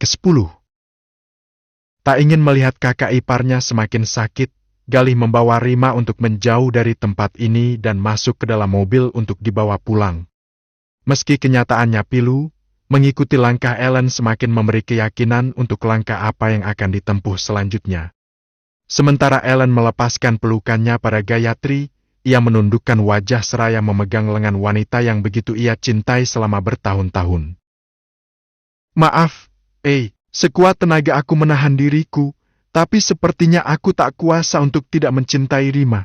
ke-10. Tak ingin melihat kakak iparnya semakin sakit, Galih membawa Rima untuk menjauh dari tempat ini dan masuk ke dalam mobil untuk dibawa pulang. Meski kenyataannya pilu, mengikuti langkah Ellen semakin memberi keyakinan untuk langkah apa yang akan ditempuh selanjutnya. Sementara Ellen melepaskan pelukannya pada Gayatri, ia menundukkan wajah seraya memegang lengan wanita yang begitu ia cintai selama bertahun-tahun. Maaf, sekuat tenaga aku menahan diriku, tapi sepertinya aku tak kuasa untuk tidak mencintai Rima.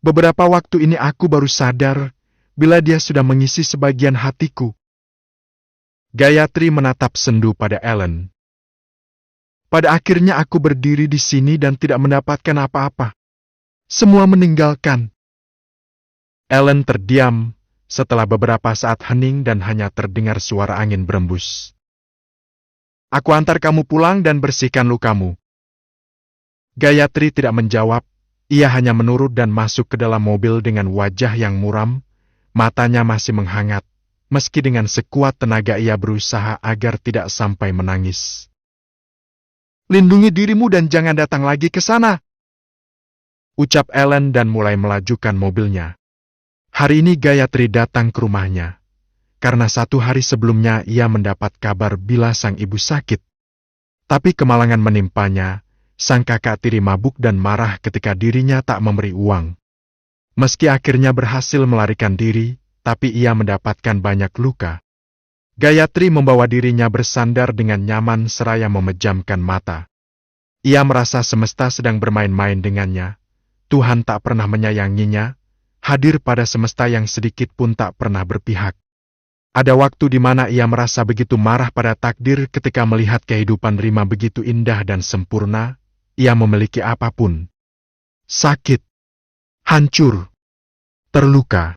Beberapa waktu ini aku baru sadar, bila dia sudah mengisi sebagian hatiku. Gayatri menatap sendu pada Ellen. Pada akhirnya aku berdiri di sini dan tidak mendapatkan apa-apa. Semua meninggalkan. Ellen terdiam, setelah beberapa saat hening dan hanya terdengar suara angin berembus. Aku antar kamu pulang dan bersihkan lukamu. Gayatri tidak menjawab, ia hanya menurut dan masuk ke dalam mobil dengan wajah yang muram, matanya masih menghangat, meski dengan sekuat tenaga ia berusaha agar tidak sampai menangis. Lindungi dirimu dan jangan datang lagi ke sana, ucap Ellen dan mulai melajukan mobilnya. Hari ini Gayatri datang ke rumahnya. Karena 1 hari sebelumnya ia mendapat kabar bila sang ibu sakit. Tapi kemalangan menimpanya, sang kakak tiri mabuk dan marah ketika dirinya tak memberi uang. Meski akhirnya berhasil melarikan diri, tapi ia mendapatkan banyak luka. Gayatri membawa dirinya bersandar dengan nyaman seraya memejamkan mata. Ia merasa semesta sedang bermain-main dengannya. Tuhan tak pernah menyayanginya, hadir pada semesta yang sedikit pun tak pernah berpihak. Ada waktu di mana ia merasa begitu marah pada takdir ketika melihat kehidupan Rima begitu indah dan sempurna, ia memiliki apapun. Sakit, hancur, terluka.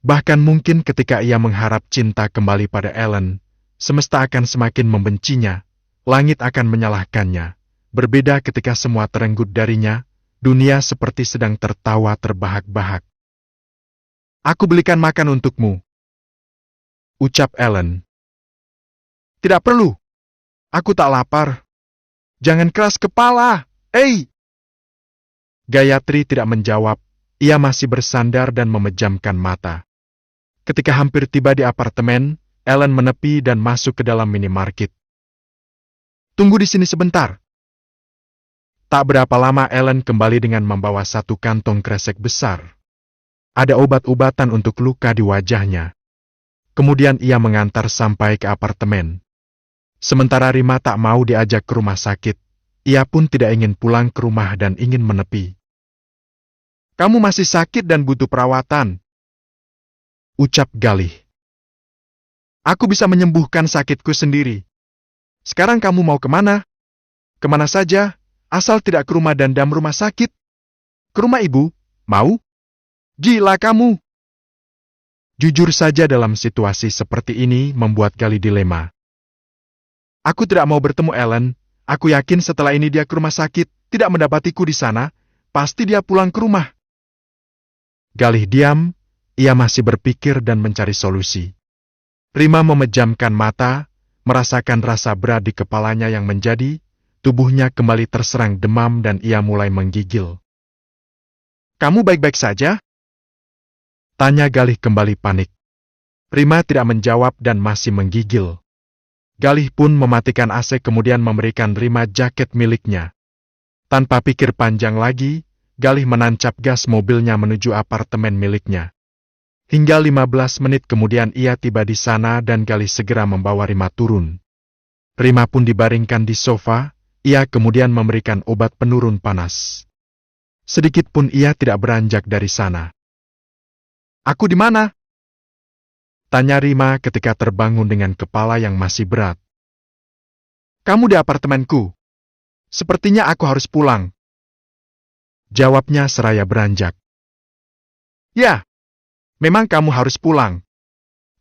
Bahkan mungkin ketika ia mengharap cinta kembali pada Ellen, semesta akan semakin membencinya, langit akan menyalahkannya. Berbeda ketika semua terenggut darinya, dunia seperti sedang tertawa terbahak-bahak. Aku belikan makan untukmu, ucap Ellen. Tidak perlu. Aku tak lapar. Jangan keras kepala, Gayatri tidak menjawab, ia masih bersandar dan memejamkan mata. Ketika hampir tiba di apartemen, Ellen menepi dan masuk ke dalam minimarket. Tunggu di sini sebentar. Tak berapa lama Ellen kembali dengan membawa 1 kantong kresek besar. Ada obat-obatan untuk luka di wajahnya. Kemudian ia mengantar sampai ke apartemen. Sementara Rima tak mau diajak ke rumah sakit, ia pun tidak ingin pulang ke rumah dan ingin menepi. Kamu masih sakit dan butuh perawatan, ucap Galih. Aku bisa menyembuhkan sakitku sendiri. Sekarang kamu mau kemana? Kemana saja, asal tidak ke rumah dandam rumah sakit. Ke rumah ibu, mau? Gila kamu! Jujur saja dalam situasi seperti ini membuat Galih dilema. Aku tidak mau bertemu Ellen, aku yakin setelah ini dia ke rumah sakit, tidak mendapatiku di sana, pasti dia pulang ke rumah. Galih diam, ia masih berpikir dan mencari solusi. Rima memejamkan mata, merasakan rasa berat di kepalanya yang menjadi, tubuhnya kembali terserang demam dan ia mulai menggigil. Kamu baik-baik saja? Tanya Galih kembali panik. Rima tidak menjawab dan masih menggigil. Galih pun mematikan AC kemudian memberikan Rima jaket miliknya. Tanpa pikir panjang lagi, Galih menancap gas mobilnya menuju apartemen miliknya. Hingga 15 menit kemudian ia tiba di sana dan Galih segera membawa Rima turun. Rima pun dibaringkan di sofa, ia kemudian memberikan obat penurun panas. Sedikit pun ia tidak beranjak dari sana. Aku di mana? Tanya Rima ketika terbangun dengan kepala yang masih berat. Kamu di apartemenku. Sepertinya aku harus pulang. Jawabnya seraya beranjak. Ya, memang kamu harus pulang.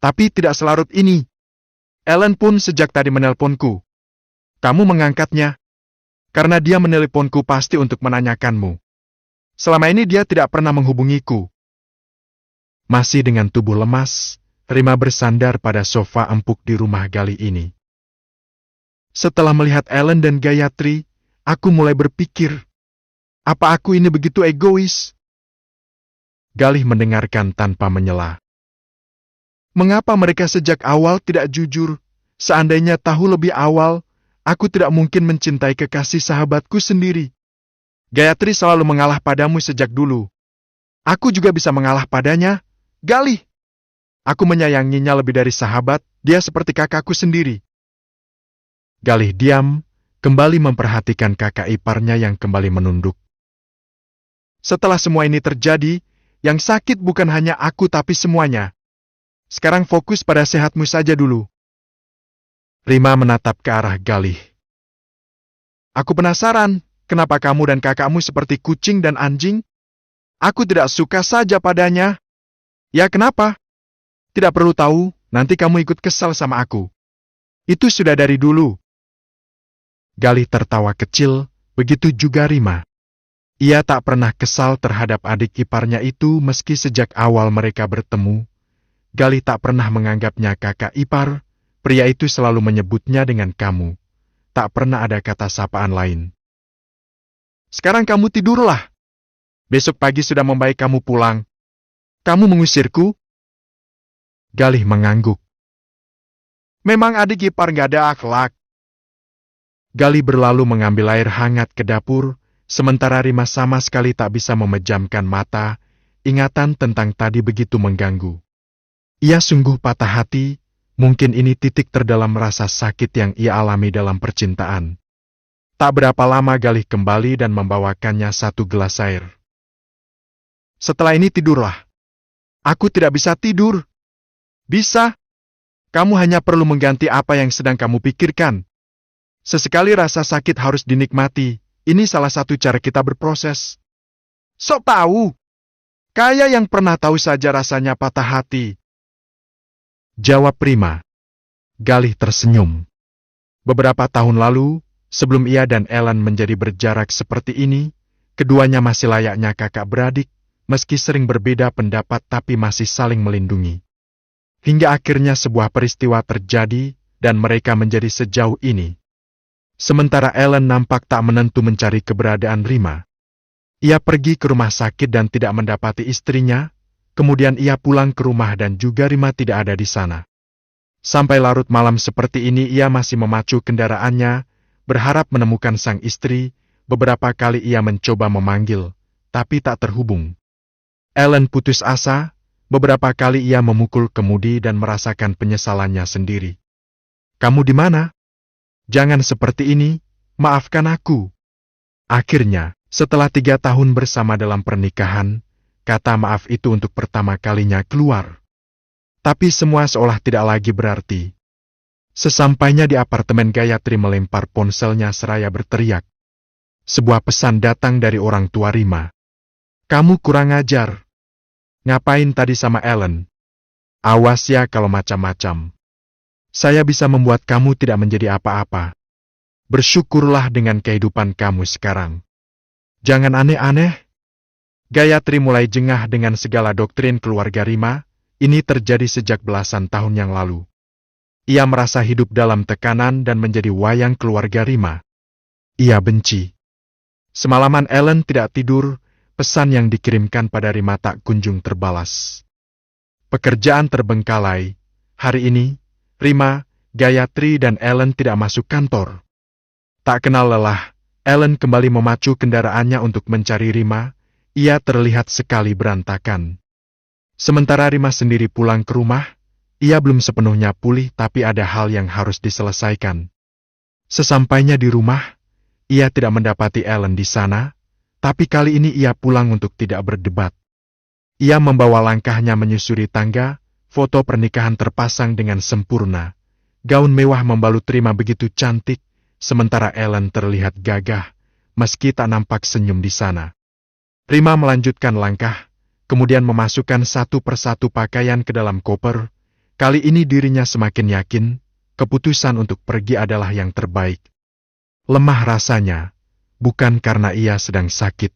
Tapi tidak selarut ini. Ellen pun sejak tadi menelponku. Kamu mengangkatnya. Karena dia menelponku pasti untuk menanyakanmu. Selama ini dia tidak pernah menghubungiku. Masih dengan tubuh lemas, Rima bersandar pada sofa empuk di rumah Galih ini. Setelah melihat Ellen dan Gayatri, aku mulai berpikir, apa aku ini begitu egois? Galih mendengarkan tanpa menyela. Mengapa mereka sejak awal tidak jujur? Seandainya tahu lebih awal, aku tidak mungkin mencintai kekasih sahabatku sendiri. Gayatri selalu mengalah padamu sejak dulu. Aku juga bisa mengalah padanya. Galih, aku menyayanginya lebih dari sahabat, dia seperti kakakku sendiri. Galih diam, kembali memperhatikan kakak iparnya yang kembali menunduk. Setelah semua ini terjadi, yang sakit bukan hanya aku tapi semuanya. Sekarang fokus pada sehatmu saja dulu. Rima menatap ke arah Galih. Aku penasaran, kenapa kamu dan kakakmu seperti kucing dan anjing? Aku tidak suka saja padanya. Ya kenapa? Tidak perlu tahu, nanti kamu ikut kesal sama aku. Itu sudah dari dulu. Galih tertawa kecil, begitu juga Rima. Ia tak pernah kesal terhadap adik iparnya itu meski sejak awal mereka bertemu. Galih tak pernah menganggapnya kakak ipar, pria itu selalu menyebutnya dengan kamu. Tak pernah ada kata sapaan lain. Sekarang kamu tidurlah. Besok pagi sudah membaik kamu pulang. Kamu mengusirku? Galih mengangguk. Memang adik ipar gak ada akhlak. Galih berlalu mengambil air hangat ke dapur, sementara Rima sama sekali tak bisa memejamkan mata, ingatan tentang tadi begitu mengganggu. Ia sungguh patah hati, mungkin ini titik terdalam rasa sakit yang ia alami dalam percintaan. Tak berapa lama Galih kembali dan membawakannya satu gelas air. Setelah ini tidurlah. Aku tidak bisa tidur. Bisa. Kamu hanya perlu mengganti apa yang sedang kamu pikirkan. Sesekali rasa sakit harus dinikmati. Ini salah satu cara kita berproses. Sok tahu. Kayak yang pernah tahu saja rasanya patah hati. Jawab Rima. Galih tersenyum. Beberapa tahun lalu, sebelum ia dan Ellen menjadi berjarak seperti ini, keduanya masih layaknya kakak beradik, meski sering berbeda pendapat tapi masih saling melindungi. Hingga akhirnya sebuah peristiwa terjadi, dan mereka menjadi sejauh ini. Sementara Ellen nampak tak menentu mencari keberadaan Rima. Ia pergi ke rumah sakit dan tidak mendapati istrinya, kemudian ia pulang ke rumah dan juga Rima tidak ada di sana. Sampai larut malam seperti ini ia masih memacu kendaraannya, berharap menemukan sang istri. Beberapa kali ia mencoba memanggil, tapi tak terhubung. Ellen putus asa, beberapa kali ia memukul kemudi dan merasakan penyesalannya sendiri. Kamu di mana? Jangan seperti ini, maafkan aku. Akhirnya, setelah 3 tahun bersama dalam pernikahan, kata maaf itu untuk pertama kalinya keluar. Tapi semua seolah tidak lagi berarti. Sesampainya di apartemen Gayatri melempar ponselnya seraya berteriak. Sebuah pesan datang dari orang tua Rima. Kamu kurang ajar. Ngapain tadi sama Ellen? Awas ya kalau macam-macam. Saya bisa membuat kamu tidak menjadi apa-apa. Bersyukurlah dengan kehidupan kamu sekarang. Jangan aneh-aneh. Gayatri mulai jengah dengan segala doktrin keluarga Rima. Ini terjadi sejak belasan tahun yang lalu. Ia merasa hidup dalam tekanan dan menjadi wayang keluarga Rima. Ia benci. Semalaman Ellen tidak tidur, pesan yang dikirimkan pada Rima tak kunjung terbalas. Pekerjaan terbengkalai. Hari ini, Rima, Gayatri dan Ellen tidak masuk kantor. Tak kenal lelah, Ellen kembali memacu kendaraannya untuk mencari Rima. Ia terlihat sekali berantakan. Sementara Rima sendiri pulang ke rumah, ia belum sepenuhnya pulih tapi ada hal yang harus diselesaikan. Sesampainya di rumah, ia tidak mendapati Ellen di sana, tapi kali ini ia pulang untuk tidak berdebat. Ia membawa langkahnya menyusuri tangga, foto pernikahan terpasang dengan sempurna. Gaun mewah membalut Rima begitu cantik, sementara Ellen terlihat gagah, meski tak nampak senyum di sana. Rima melanjutkan langkah, kemudian memasukkan satu persatu pakaian ke dalam koper. Kali ini dirinya semakin yakin, keputusan untuk pergi adalah yang terbaik. Lemah rasanya, bukan karena ia sedang sakit.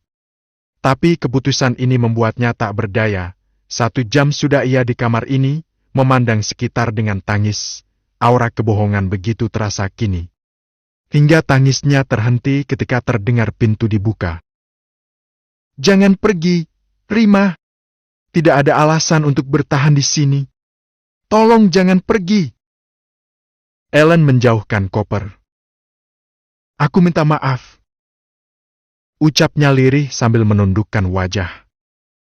Tapi keputusan ini membuatnya tak berdaya. 1 jam sudah ia di kamar ini, memandang sekitar dengan tangis. Aura kebohongan begitu terasa kini. hingga tangisnya terhenti ketika terdengar pintu dibuka. "Jangan pergi, Rima. Tidak ada alasan untuk bertahan di sini. Tolong jangan pergi." Ellen menjauhkan koper. "Aku minta maaf," ucapnya lirih sambil menundukkan wajah.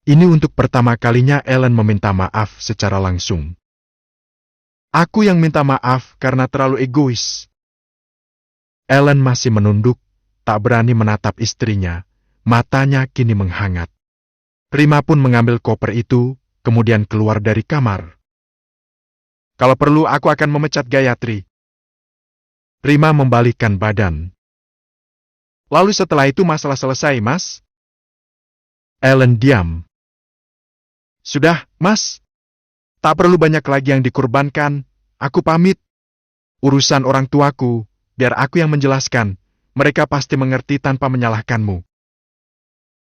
Ini untuk pertama kalinya Ellen meminta maaf secara langsung. "Aku yang minta maaf karena terlalu egois." Ellen masih menunduk, tak berani menatap istrinya. Matanya kini menghangat. Rima pun mengambil koper itu, kemudian keluar dari kamar. "Kalau perlu aku akan memecat Gayatri." Rima membalikkan badan. "Lalu setelah itu masalah selesai, Mas?" Ellen diam. "Sudah, Mas. Tak perlu banyak lagi yang dikorbankan. Aku pamit. Urusan orang tuaku, biar aku yang menjelaskan. Mereka pasti mengerti tanpa menyalahkanmu."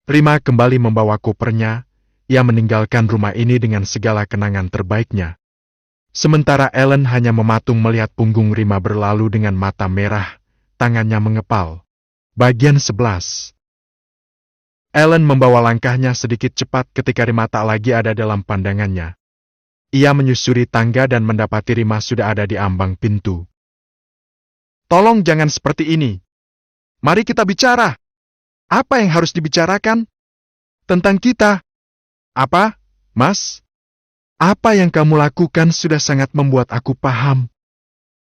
Rima kembali membawa kopernya. Ia meninggalkan rumah ini dengan segala kenangan terbaiknya. Sementara Ellen hanya mematung melihat punggung Rima berlalu dengan mata merah, tangannya mengepal. Bagian 11. Ellen membawa langkahnya sedikit cepat ketika Rima tak lagi ada dalam pandangannya. Ia menyusuri tangga dan mendapati Rima sudah ada di ambang pintu. "Tolong jangan seperti ini. Mari kita bicara. Apa yang harus dibicarakan? Tentang kita." "Apa, Mas? Apa yang kamu lakukan sudah sangat membuat aku paham.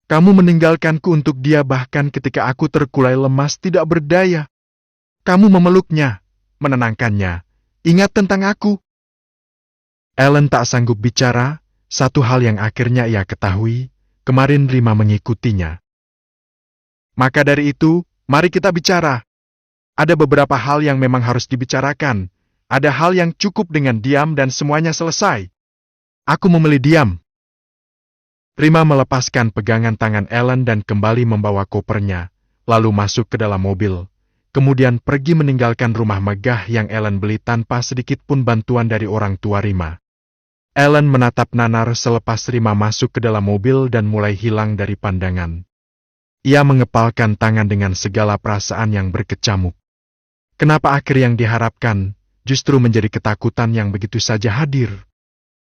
Kamu meninggalkanku untuk dia bahkan ketika aku terkulai lemas tidak berdaya. Kamu memeluknya, menenangkannya. Ingat tentang aku." Ellen tak sanggup bicara. Satu hal yang akhirnya ia ketahui, kemarin Rima mengikutinya. "Maka dari itu, mari kita bicara. Ada beberapa hal yang memang harus dibicarakan. Ada hal yang cukup dengan diam dan semuanya selesai. Aku memilih diam." Rima melepaskan pegangan tangan Ellen dan kembali membawa kopernya, lalu masuk ke dalam mobil, kemudian pergi meninggalkan rumah megah yang Ellen beli tanpa sedikit pun bantuan dari orang tua Rima. Ellen menatap nanar selepas Rima masuk ke dalam mobil dan mulai hilang dari pandangan. Ia mengepalkan tangan dengan segala perasaan yang berkecamuk. Kenapa akhir yang diharapkan justru menjadi ketakutan yang begitu saja hadir?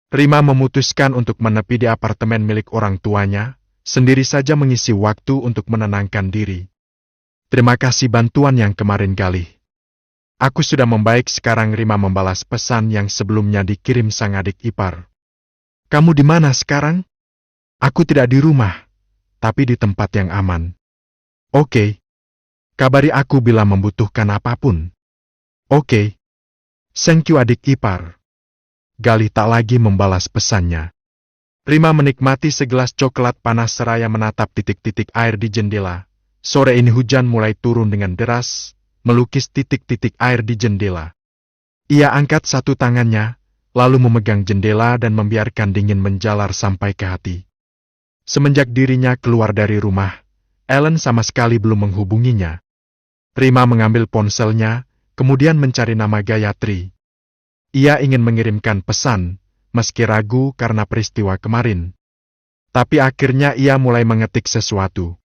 Rima memutuskan untuk menepi di apartemen milik orang tuanya, sendiri saja mengisi waktu untuk menenangkan diri. "Terima kasih bantuan yang kemarin, Galih. Aku sudah membaik sekarang." Rima membalas pesan yang sebelumnya dikirim sang adik ipar. "Kamu di mana sekarang?" "Aku tidak di rumah, tapi di tempat yang aman." "Oke. Kabari aku bila membutuhkan apapun." "Oke. Thank you adik ipar." Galih tak lagi membalas pesannya. Rima menikmati segelas coklat panas seraya menatap titik-titik air di jendela. Sore ini hujan mulai turun dengan deras, melukis titik-titik air di jendela. Ia angkat satu tangannya, lalu memegang jendela dan membiarkan dingin menjalar sampai ke hati. Semenjak dirinya keluar dari rumah, Ellen sama sekali belum menghubunginya. Rima mengambil ponselnya, kemudian mencari nama Gayatri. Ia ingin mengirimkan pesan, meski ragu karena peristiwa kemarin. Tapi akhirnya ia mulai mengetik sesuatu.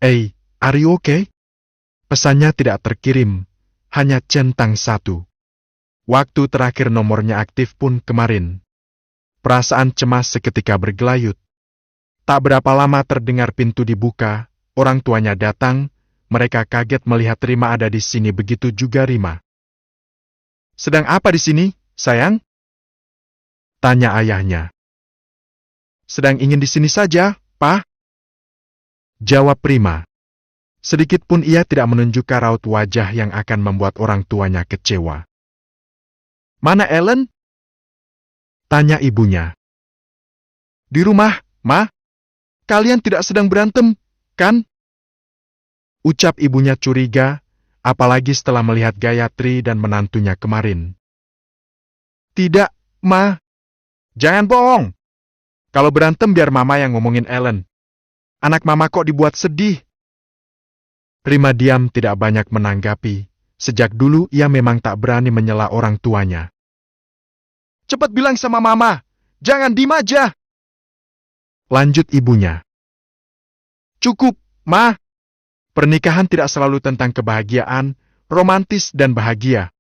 "Hey, are you okay?" Pesannya tidak terkirim, hanya centang satu. Waktu terakhir nomornya aktif pun kemarin. Perasaan cemas seketika bergelayut. Tak berapa lama terdengar pintu dibuka, orang tuanya datang, mereka kaget melihat Rima ada di sini, begitu juga Rima. "Sedang apa di sini, sayang?" tanya ayahnya. "Sedang ingin di sini saja, Pak," jawab Rima. Sedikit pun ia tidak menunjukkan raut wajah yang akan membuat orang tuanya kecewa. "Mana Ellen?" tanya ibunya. "Di rumah, Ma. Kalian tidak sedang berantem, kan?" ucap ibunya curiga, apalagi setelah melihat Gayatri dan menantunya kemarin. "Tidak, Ma. Jangan bohong. Kalau berantem biar Mama yang ngomongin Ellen. Anak Mama kok dibuat sedih." Rima diam tidak banyak menanggapi. Sejak dulu ia memang tak berani menyela orang tuanya. "Cepat bilang sama Mama. Jangan diem aja," lanjut ibunya. "Cukup, Ma. Pernikahan tidak selalu tentang kebahagiaan, romantis dan bahagia.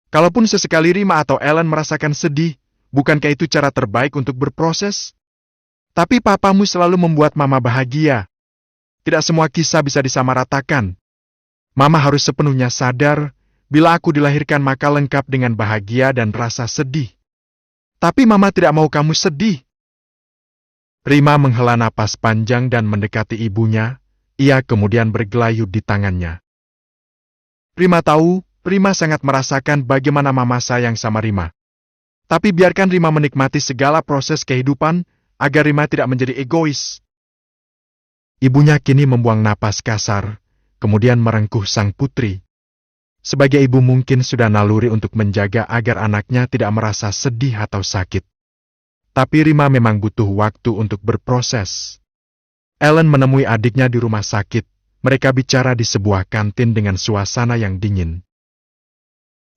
Kalaupun sesekali Rima atau Ellen merasakan sedih, bukankah itu cara terbaik untuk berproses? Tapi papamu selalu membuat mama bahagia. Tidak semua kisah bisa disamaratakan. Mama harus sepenuhnya sadar, bila aku dilahirkan maka lengkap dengan bahagia dan rasa sedih. Tapi mama tidak mau kamu sedih. Rima menghela napas panjang dan mendekati ibunya, ia kemudian bergelayut di tangannya. Rima tahu, Rima sangat merasakan bagaimana mama sayang sama Rima. Tapi biarkan Rima menikmati segala proses kehidupan, agar Rima tidak menjadi egois. Ibunya kini membuang napas kasar, kemudian merengkuh sang putri. Sebagai ibu mungkin sudah naluri untuk menjaga agar anaknya tidak merasa sedih atau sakit. Tapi Rima memang butuh waktu untuk berproses. Ellen menemui adiknya di rumah sakit. Mereka bicara di sebuah kantin dengan suasana yang dingin.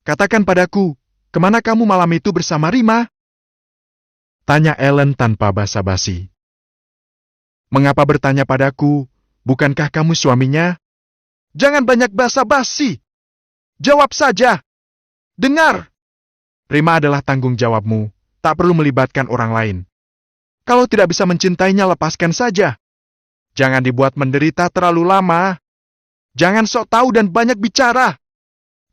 Katakan padaku, kemana kamu malam itu bersama Rima? Tanya Ellen tanpa basa-basi. Mengapa bertanya padaku, bukankah kamu suaminya? Jangan banyak basa-basi. Jawab saja. Dengar. Rima adalah tanggung jawabmu. Tak perlu melibatkan orang lain. Kalau tidak bisa mencintainya, lepaskan saja. Jangan dibuat menderita terlalu lama. Jangan sok tahu dan banyak bicara.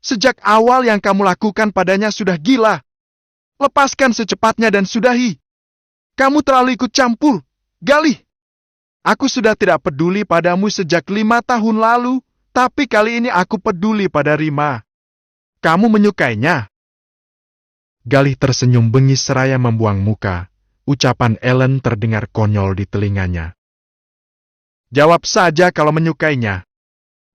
Sejak awal yang kamu lakukan padanya sudah gila. Lepaskan secepatnya dan sudahi. Kamu terlalu ikut campur. Galih. Aku sudah tidak peduli padamu sejak 5 tahun lalu, tapi kali ini aku peduli pada Rima. Kamu menyukainya? Galih tersenyum bengis seraya membuang muka. Ucapan Ellen terdengar konyol di telinganya. Jawab saja kalau menyukainya.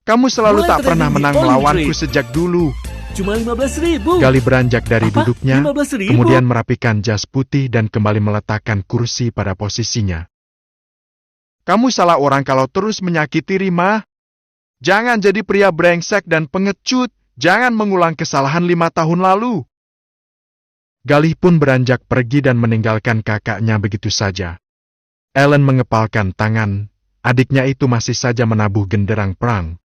Kamu selalu tak pernah menang melawanku sejak dulu. Cuma 15.000. Galih beranjak dari duduknya, 15.000? kemudian merapikan jas putih dan kembali meletakkan kursi pada posisinya. Kamu salah orang kalau terus menyakiti Rima. Jangan jadi pria brengsek dan pengecut. Jangan mengulang kesalahan 5 tahun lalu. Galih pun beranjak pergi dan meninggalkan kakaknya begitu saja. Ellen mengepalkan tangan, adiknya itu masih saja menabuh genderang perang.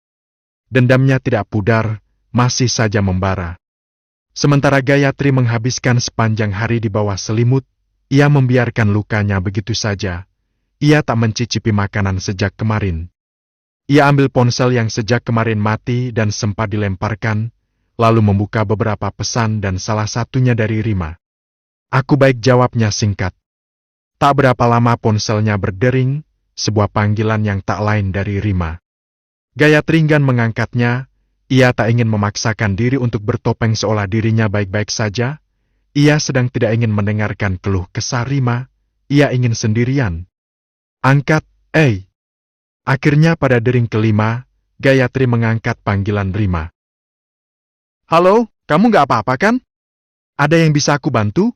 Dendamnya tidak pudar, masih saja membara. Sementara Gayatri menghabiskan sepanjang hari di bawah selimut, ia membiarkan lukanya begitu saja. Ia tak mencicipi makanan sejak kemarin. Ia ambil ponsel yang sejak kemarin mati dan sempat dilemparkan, lalu membuka beberapa pesan dan salah satunya dari Rima. Aku baik, jawabnya singkat. Tak berapa lama ponselnya berdering, sebuah panggilan yang tak lain dari Rima. Gayatri enggan mengangkatnya, ia tak ingin memaksakan diri untuk bertopeng seolah dirinya baik-baik saja. Ia sedang tidak ingin mendengarkan keluh kesah Rima, ia ingin sendirian. Angkat, Akhirnya pada dering kelima, Gayatri mengangkat panggilan Rima. Halo, kamu gak apa-apa kan? Ada yang bisa aku bantu?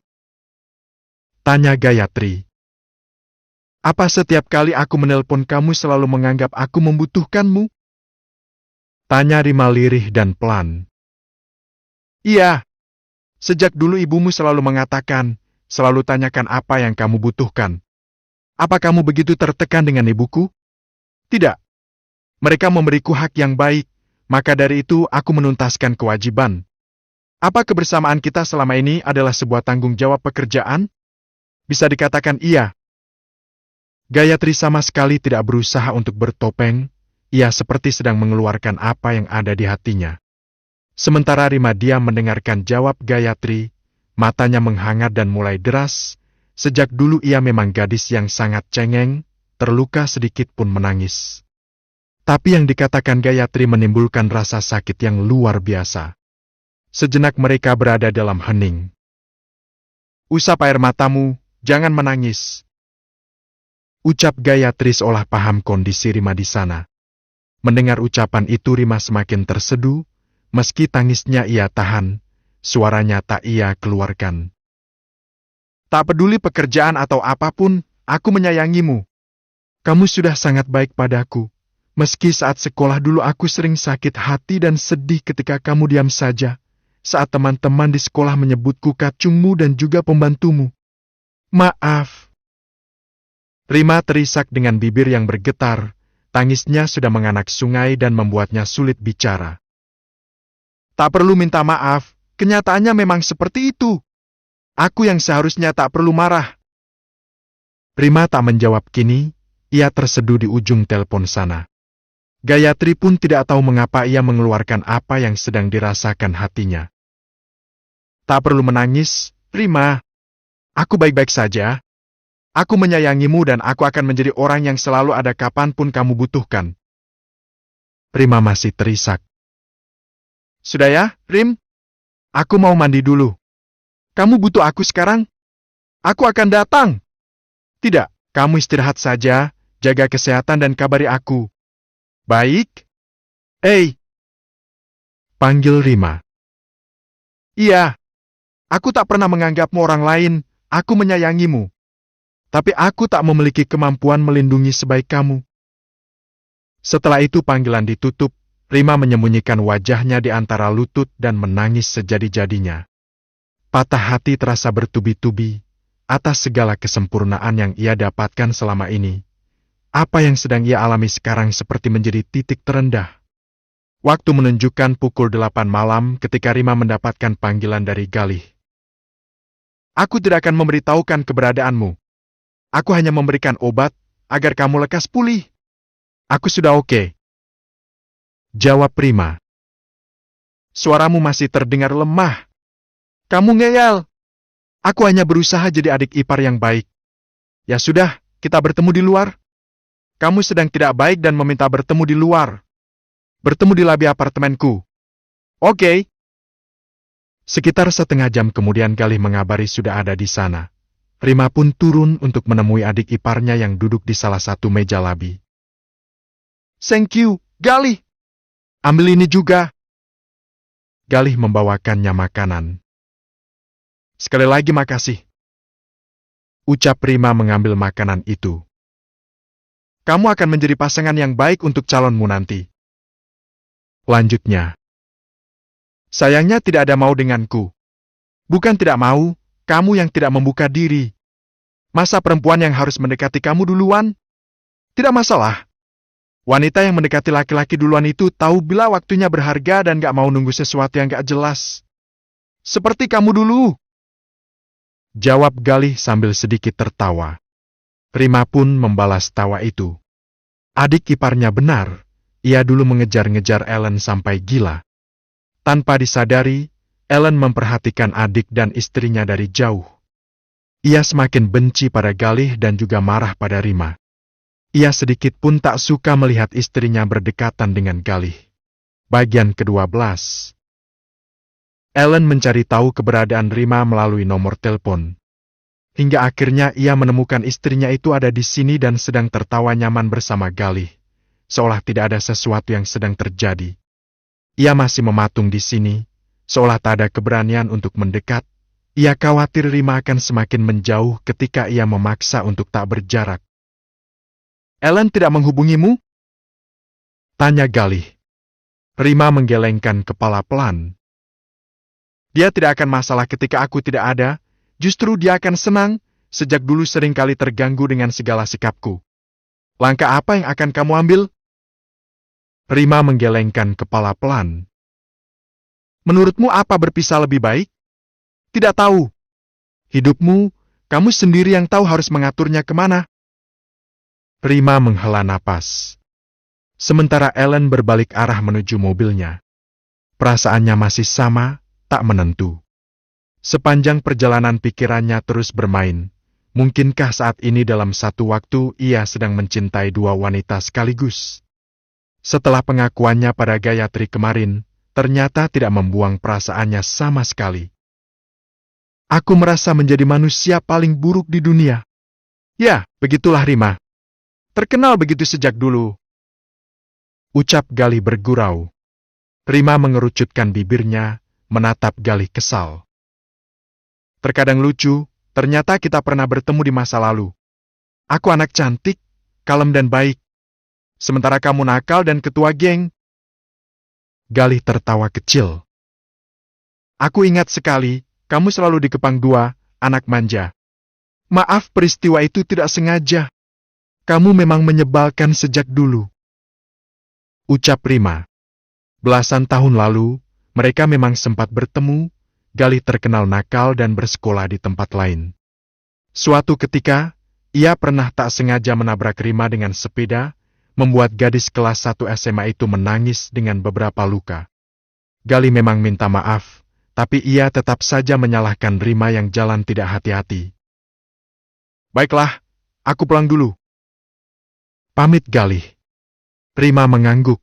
Tanya Gayatri. Apa setiap kali aku menelpon kamu selalu menganggap aku membutuhkanmu? Tanya Rima lirih dan pelan. Iya. Sejak dulu ibumu selalu mengatakan, selalu tanyakan apa yang kamu butuhkan. Apa kamu begitu tertekan dengan ibuku? Tidak. Mereka memberiku hak yang baik, maka dari itu aku menuntaskan kewajiban. Apa kebersamaan kita selama ini adalah sebuah tanggung jawab pekerjaan? Bisa dikatakan iya. Gayatri sama sekali tidak berusaha untuk bertopeng, ia seperti sedang mengeluarkan apa yang ada di hatinya. Sementara Rima diam mendengarkan jawab Gayatri, matanya menghangat dan mulai deras. Sejak dulu ia memang gadis yang sangat cengeng, terluka sedikit pun menangis. Tapi yang dikatakan Gayatri menimbulkan rasa sakit yang luar biasa. Sejenak mereka berada dalam hening. Usap air matamu, jangan menangis. Ucap Gayatri seolah paham kondisi Rima di sana. Mendengar ucapan itu Rima semakin terseduh, meski tangisnya ia tahan, suaranya tak ia keluarkan. Tak peduli pekerjaan atau apapun, aku menyayangimu. Kamu sudah sangat baik padaku. Meski saat sekolah dulu aku sering sakit hati dan sedih ketika kamu diam saja, saat teman-teman di sekolah menyebutku kacungmu dan juga pembantumu. Maaf. Rima terisak dengan bibir yang bergetar, Tangisnya sudah menganak sungai dan membuatnya sulit bicara. Tak perlu minta maaf, kenyataannya memang seperti itu. Aku yang seharusnya tak perlu marah. Rima tak menjawab kini, ia terseduh di ujung telepon sana. Gayatri pun tidak tahu mengapa ia mengeluarkan apa yang sedang dirasakan hatinya. Tak perlu menangis, Rima. Aku baik-baik saja. Aku menyayangimu dan aku akan menjadi orang yang selalu ada kapanpun kamu butuhkan. Rima masih terisak. Sudah ya, Rim? Aku mau mandi dulu. Kamu butuh aku sekarang? Aku akan datang. Tidak, kamu istirahat saja, jaga kesehatan dan kabari aku. Baik? Panggil Rima. Iya. Aku tak pernah menganggapmu orang lain, aku menyayangimu. Tapi aku tak memiliki kemampuan melindungi sebaik kamu. Setelah itu panggilan ditutup, Rima menyembunyikan wajahnya di antara lutut dan menangis sejadi-jadinya. Patah hati terasa bertubi-tubi atas segala kesempurnaan yang ia dapatkan selama ini. Apa yang sedang ia alami sekarang seperti menjadi titik terendah. Waktu menunjukkan pukul 8 malam ketika Rima mendapatkan panggilan dari Galih. Aku tidak akan memberitahukan keberadaanmu. Aku hanya memberikan obat agar kamu lekas pulih. Aku sudah oke. Jawab Rima. Suaramu masih terdengar lemah. Kamu ngeyel. Aku hanya berusaha jadi adik ipar yang baik. Ya sudah, kita bertemu di luar. Kamu sedang tidak baik dan meminta bertemu di luar. Bertemu di lobi apartemenku. Oke. Sekitar setengah jam kemudian Galih mengabari sudah ada di sana. Rima pun turun untuk menemui adik iparnya yang duduk di salah satu meja labi. Thank you, Galih. Ambil ini juga. Galih membawakannya makanan. Sekali lagi makasih. Ucap Rima mengambil makanan itu. Kamu akan menjadi pasangan yang baik untuk calonmu nanti. Lanjutnya. Sayangnya tidak ada mau denganku. Bukan tidak mau, kamu yang tidak membuka diri. Masa perempuan yang harus mendekati kamu duluan? Tidak masalah. Wanita yang mendekati laki-laki duluan itu tahu bila waktunya berharga dan gak mau nunggu sesuatu yang gak jelas. Seperti kamu dulu. Jawab Galih sambil sedikit tertawa. Rima pun membalas tawa itu. Adik iparnya benar. Ia dulu mengejar-ngejar Ellen sampai gila. Tanpa disadari, Ellen memperhatikan adik dan istrinya dari jauh. Ia semakin benci pada Galih dan juga marah pada Rima. Ia sedikit pun tak suka melihat istrinya berdekatan dengan Galih. Bagian ke-12. Ellen mencari tahu keberadaan Rima melalui nomor telepon. Hingga akhirnya ia menemukan istrinya itu ada di sini dan sedang tertawa nyaman bersama Galih. Seolah tidak ada sesuatu yang sedang terjadi. Ia masih mematung di sini, seolah tak ada keberanian untuk mendekat. Ia khawatir Rima akan semakin menjauh ketika ia memaksa untuk tak berjarak. Ellen tidak menghubungimu? Tanya Galih. Rima menggelengkan kepala pelan. Dia tidak akan masalah ketika aku tidak ada, justru dia akan senang, sejak dulu seringkali terganggu dengan segala sikapku. Langkah apa yang akan kamu ambil? Rima menggelengkan kepala pelan. Menurutmu apa berpisah lebih baik? Tidak tahu. Hidupmu, kamu sendiri yang tahu harus mengaturnya kemana. Rima menghela napas. Sementara Ellen berbalik arah menuju mobilnya. Perasaannya masih sama, tak menentu. Sepanjang perjalanan pikirannya terus bermain. Mungkinkah saat ini dalam satu waktu ia sedang mencintai dua wanita sekaligus? Setelah pengakuannya pada Gayatri kemarin, ternyata tidak membuang perasaannya sama sekali. Aku merasa menjadi manusia paling buruk di dunia. Ya, begitulah Rima. Terkenal begitu sejak dulu. Ucap Galih bergurau. Rima mengerucutkan bibirnya, menatap Galih kesal. Terkadang lucu, ternyata kita pernah bertemu di masa lalu. Aku anak cantik, kalem dan baik. Sementara kamu nakal dan ketua geng. Galih tertawa kecil. Aku ingat sekali, kamu selalu dikepang dua, anak manja. Maaf peristiwa itu tidak sengaja. Kamu memang menyebalkan sejak dulu. ucap Rima. Belasan tahun lalu, mereka memang sempat bertemu. Galih terkenal nakal dan bersekolah di tempat lain. Suatu ketika, ia pernah tak sengaja menabrak Rima dengan sepeda, membuat gadis kelas 1 SMA itu menangis dengan beberapa luka. Galih memang minta maaf, tapi ia tetap saja menyalahkan Rima yang jalan tidak hati-hati. Baiklah, aku pulang dulu. Pamit Galih. Rima mengangguk.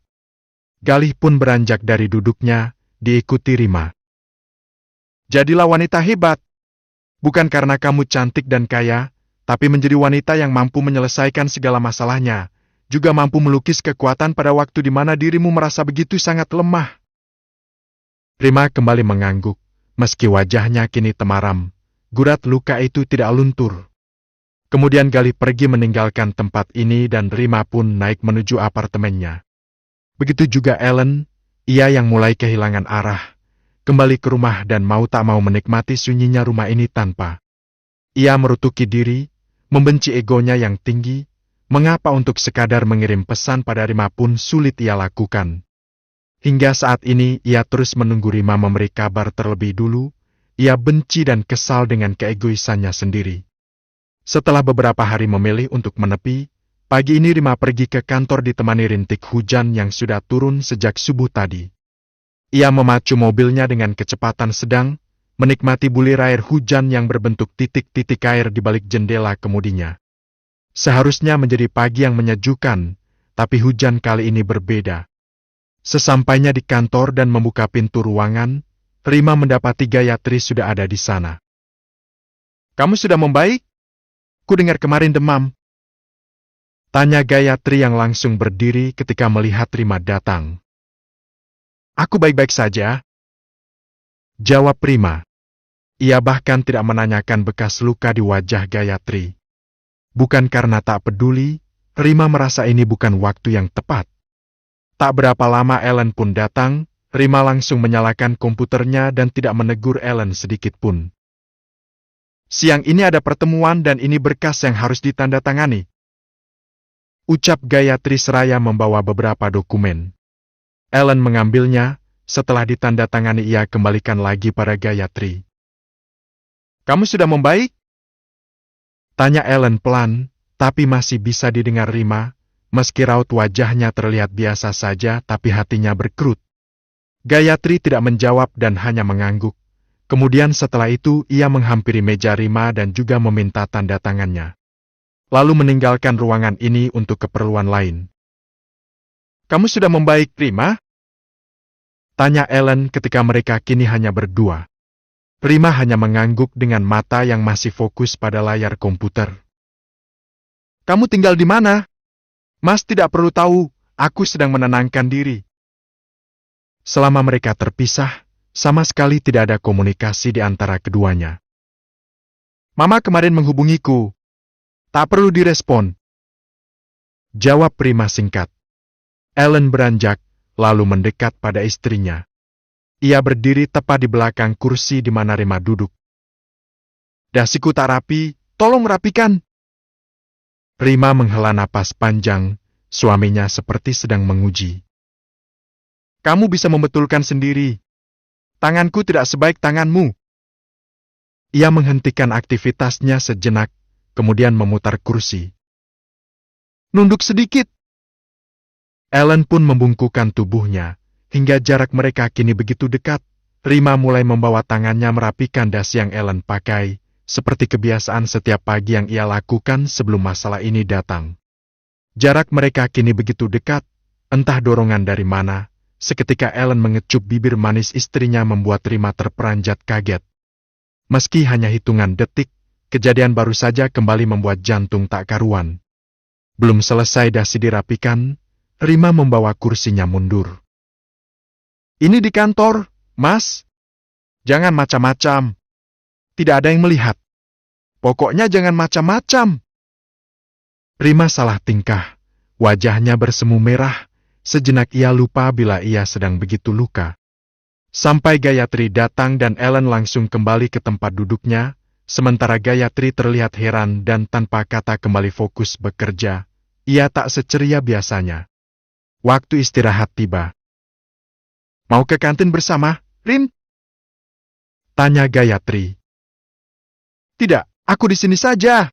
Galih pun beranjak dari duduknya, diikuti Rima. Jadilah wanita hebat. Bukan karena kamu cantik dan kaya, tapi menjadi wanita yang mampu menyelesaikan segala masalahnya, juga mampu melukis kekuatan pada waktu di mana dirimu merasa begitu sangat lemah. Rima kembali mengangguk, meski wajahnya kini temaram, gurat luka itu tidak luntur. Kemudian Galih pergi meninggalkan tempat ini dan Rima pun naik menuju apartemennya. Begitu juga Ellen, ia yang mulai kehilangan arah, kembali ke rumah dan mau tak mau menikmati sunyinya rumah ini tanpa. Ia merutuki diri, membenci egonya yang tinggi, mengapa untuk sekadar mengirim pesan pada Rima pun sulit ia lakukan. Hingga saat ini ia terus menunggu Rima memberi kabar terlebih dulu, ia benci dan kesal dengan keegoisannya sendiri. Setelah beberapa hari memilih untuk menepi, pagi ini Rima pergi ke kantor ditemani rintik hujan yang sudah turun sejak subuh tadi. Ia memacu mobilnya dengan kecepatan sedang, menikmati bulir air hujan yang berbentuk titik-titik air di balik jendela kemudinya. Seharusnya menjadi pagi yang menyejukkan, tapi hujan kali ini berbeda. Sesampainya di kantor dan membuka pintu ruangan, Rima mendapati Gayatri sudah ada di sana. Kamu sudah membaik? Ku dengar kemarin demam. Tanya Gayatri yang langsung berdiri ketika melihat Rima datang. Aku baik-baik saja. Jawab Rima. Ia bahkan tidak menanyakan bekas luka di wajah Gayatri. Bukan karena tak peduli, Rima merasa ini bukan waktu yang tepat. Tak berapa lama Ellen pun datang, Rima langsung menyalakan komputernya dan tidak menegur Ellen sedikit pun. Siang ini ada pertemuan dan ini berkas yang harus ditandatangani. Ucap Gayatri seraya membawa beberapa dokumen. Ellen mengambilnya, setelah ditandatangani ia kembalikan lagi pada Gayatri. Kamu sudah membaik? Tanya Ellen pelan, tapi masih bisa didengar Rima, meski raut wajahnya terlihat biasa saja tapi hatinya berkerut. Gayatri tidak menjawab dan hanya mengangguk. Kemudian setelah itu ia menghampiri meja Rima dan juga meminta tanda tangannya. Lalu meninggalkan ruangan ini untuk keperluan lain. Kamu sudah membaik, Rima? Tanya Ellen ketika mereka kini hanya berdua. Rima hanya mengangguk dengan mata yang masih fokus pada layar komputer. Kamu tinggal di mana? Mas tidak perlu tahu, aku sedang menenangkan diri. Selama mereka terpisah, sama sekali tidak ada komunikasi di antara keduanya. Mama kemarin menghubungiku. Tak perlu direspon. Jawab Rima singkat. Ellen beranjak, lalu mendekat pada istrinya. Ia berdiri tepat di belakang kursi di mana Rima duduk. Dasiku tak rapi, tolong rapikan. Rima menghela napas panjang, suaminya seperti sedang menguji. Kamu bisa membetulkan sendiri. Tanganku tidak sebaik tanganmu. Ia menghentikan aktivitasnya sejenak, kemudian memutar kursi. Nunduk sedikit. Ellen pun membungkukkan tubuhnya, hingga jarak mereka kini begitu dekat. Rima mulai membawa tangannya merapikan dasi yang Ellen pakai, seperti kebiasaan setiap pagi yang ia lakukan sebelum masalah ini datang. Jarak mereka kini begitu dekat, entah dorongan dari mana, seketika Ellen mengecup bibir manis istrinya membuat Rima terperanjat kaget. Meski hanya hitungan detik, kejadian baru saja kembali membuat jantung tak karuan. Belum selesai dasi dirapikan, Rima membawa kursinya mundur. Ini di kantor, Mas. Jangan macam-macam. Tidak ada yang melihat. Pokoknya jangan macam-macam. Rima salah tingkah. Wajahnya bersemu merah. Sejenak ia lupa bila ia sedang begitu luka. Sampai Gayatri datang dan Ellen langsung kembali ke tempat duduknya, sementara Gayatri terlihat heran dan tanpa kata kembali fokus bekerja. Ia tak seceria biasanya. Waktu istirahat tiba. Mau ke kantin bersama, Rin? Tanya Gayatri. Tidak, aku di sini saja.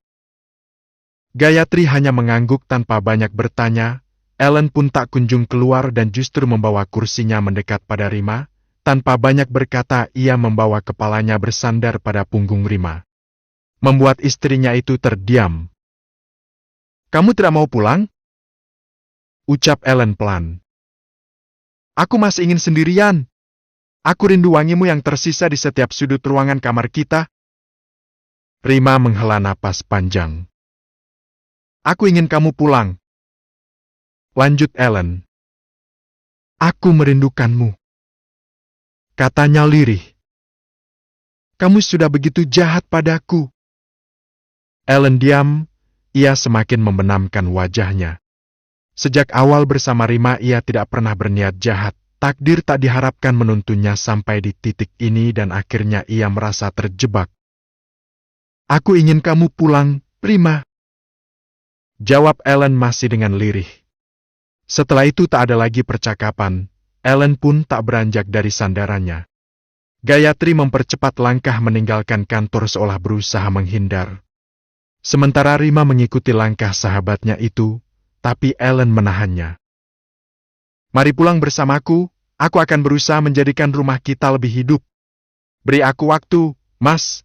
Gayatri hanya mengangguk tanpa banyak bertanya. Ellen pun tak kunjung keluar dan justru membawa kursinya mendekat pada Rima. Tanpa banyak berkata, ia membawa kepalanya bersandar pada punggung Rima. Membuat istrinya itu terdiam. Kamu tidak mau pulang? Ucap Ellen pelan. Aku masih ingin sendirian. Aku rindu wangimu yang tersisa di setiap sudut ruangan kamar kita. Rima menghela napas panjang. Aku ingin kamu pulang. Lanjut Ellen. Aku merindukanmu. Katanya lirih. Kamu sudah begitu jahat padaku. Ellen diam, ia semakin membenamkan wajahnya. Sejak awal bersama Rima ia tidak pernah berniat jahat. Takdir tak diharapkan menuntunnya sampai di titik ini dan akhirnya ia merasa terjebak. Aku ingin kamu pulang, Rima. Jawab Ellen masih dengan lirih. Setelah itu tak ada lagi percakapan. Ellen pun tak beranjak dari sandarannya. Gayatri mempercepat langkah meninggalkan kantor seolah berusaha menghindar. Sementara Rima mengikuti langkah sahabatnya itu, tapi Ellen menahannya. Mari pulang bersamaku, aku akan berusaha menjadikan rumah kita lebih hidup. Beri aku waktu, Mas.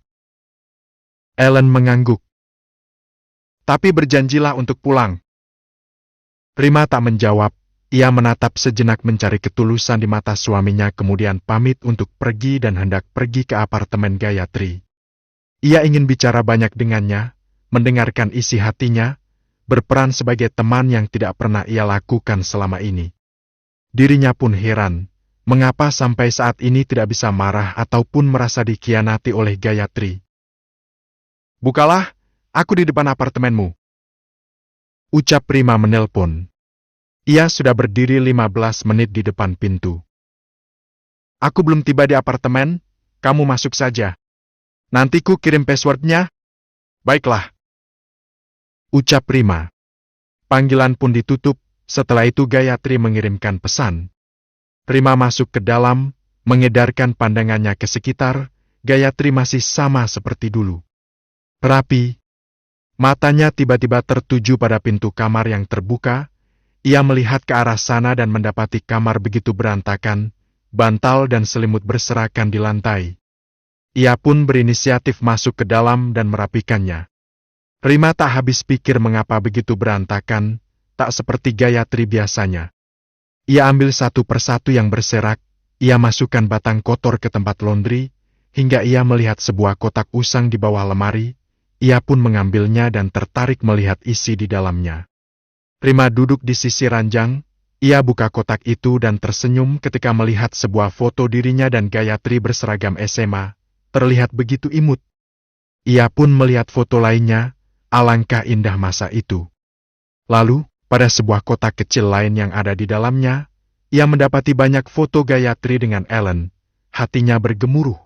Ellen mengangguk. Tapi berjanjilah untuk pulang. Rima tak menjawab, ia menatap sejenak mencari ketulusan di mata suaminya kemudian pamit untuk pergi dan hendak pergi ke apartemen Gayatri. Ia ingin bicara banyak dengannya, mendengarkan isi hatinya, berperan sebagai teman yang tidak pernah ia lakukan selama ini. Dirinya pun heran, mengapa sampai saat ini tidak bisa marah ataupun merasa dikhianati oleh Gayatri. Bukalah, aku di depan apartemenmu. Ucap Rima menelpon. Ia sudah berdiri 15 menit di depan pintu. Aku belum tiba di apartemen, kamu masuk saja. Nanti ku kirim passwordnya. Baiklah. Ucap Rima. Panggilan pun ditutup. Setelah itu Gayatri mengirimkan pesan. Rima masuk ke dalam, mengedarkan pandangannya ke sekitar. Gayatri masih sama seperti dulu. Rapi. Matanya tiba-tiba tertuju pada pintu kamar yang terbuka. Ia melihat ke arah sana dan mendapati kamar begitu berantakan, bantal dan selimut berserakan di lantai. Ia pun berinisiatif masuk ke dalam dan merapikannya. Rima tak habis pikir mengapa begitu berantakan, tak seperti Gayatri biasanya. Ia ambil satu persatu yang berserak, ia masukkan batang kotor ke tempat laundry, hingga ia melihat sebuah kotak usang di bawah lemari, ia pun mengambilnya dan tertarik melihat isi di dalamnya. Rima duduk di sisi ranjang, ia buka kotak itu dan tersenyum ketika melihat sebuah foto dirinya dan Gayatri berseragam SMA, terlihat begitu imut. Ia pun melihat foto lainnya, alangkah indah masa itu. Lalu, pada sebuah kotak kecil lain yang ada di dalamnya, ia mendapati banyak foto Gayatri dengan Ellen, hatinya bergemuruh.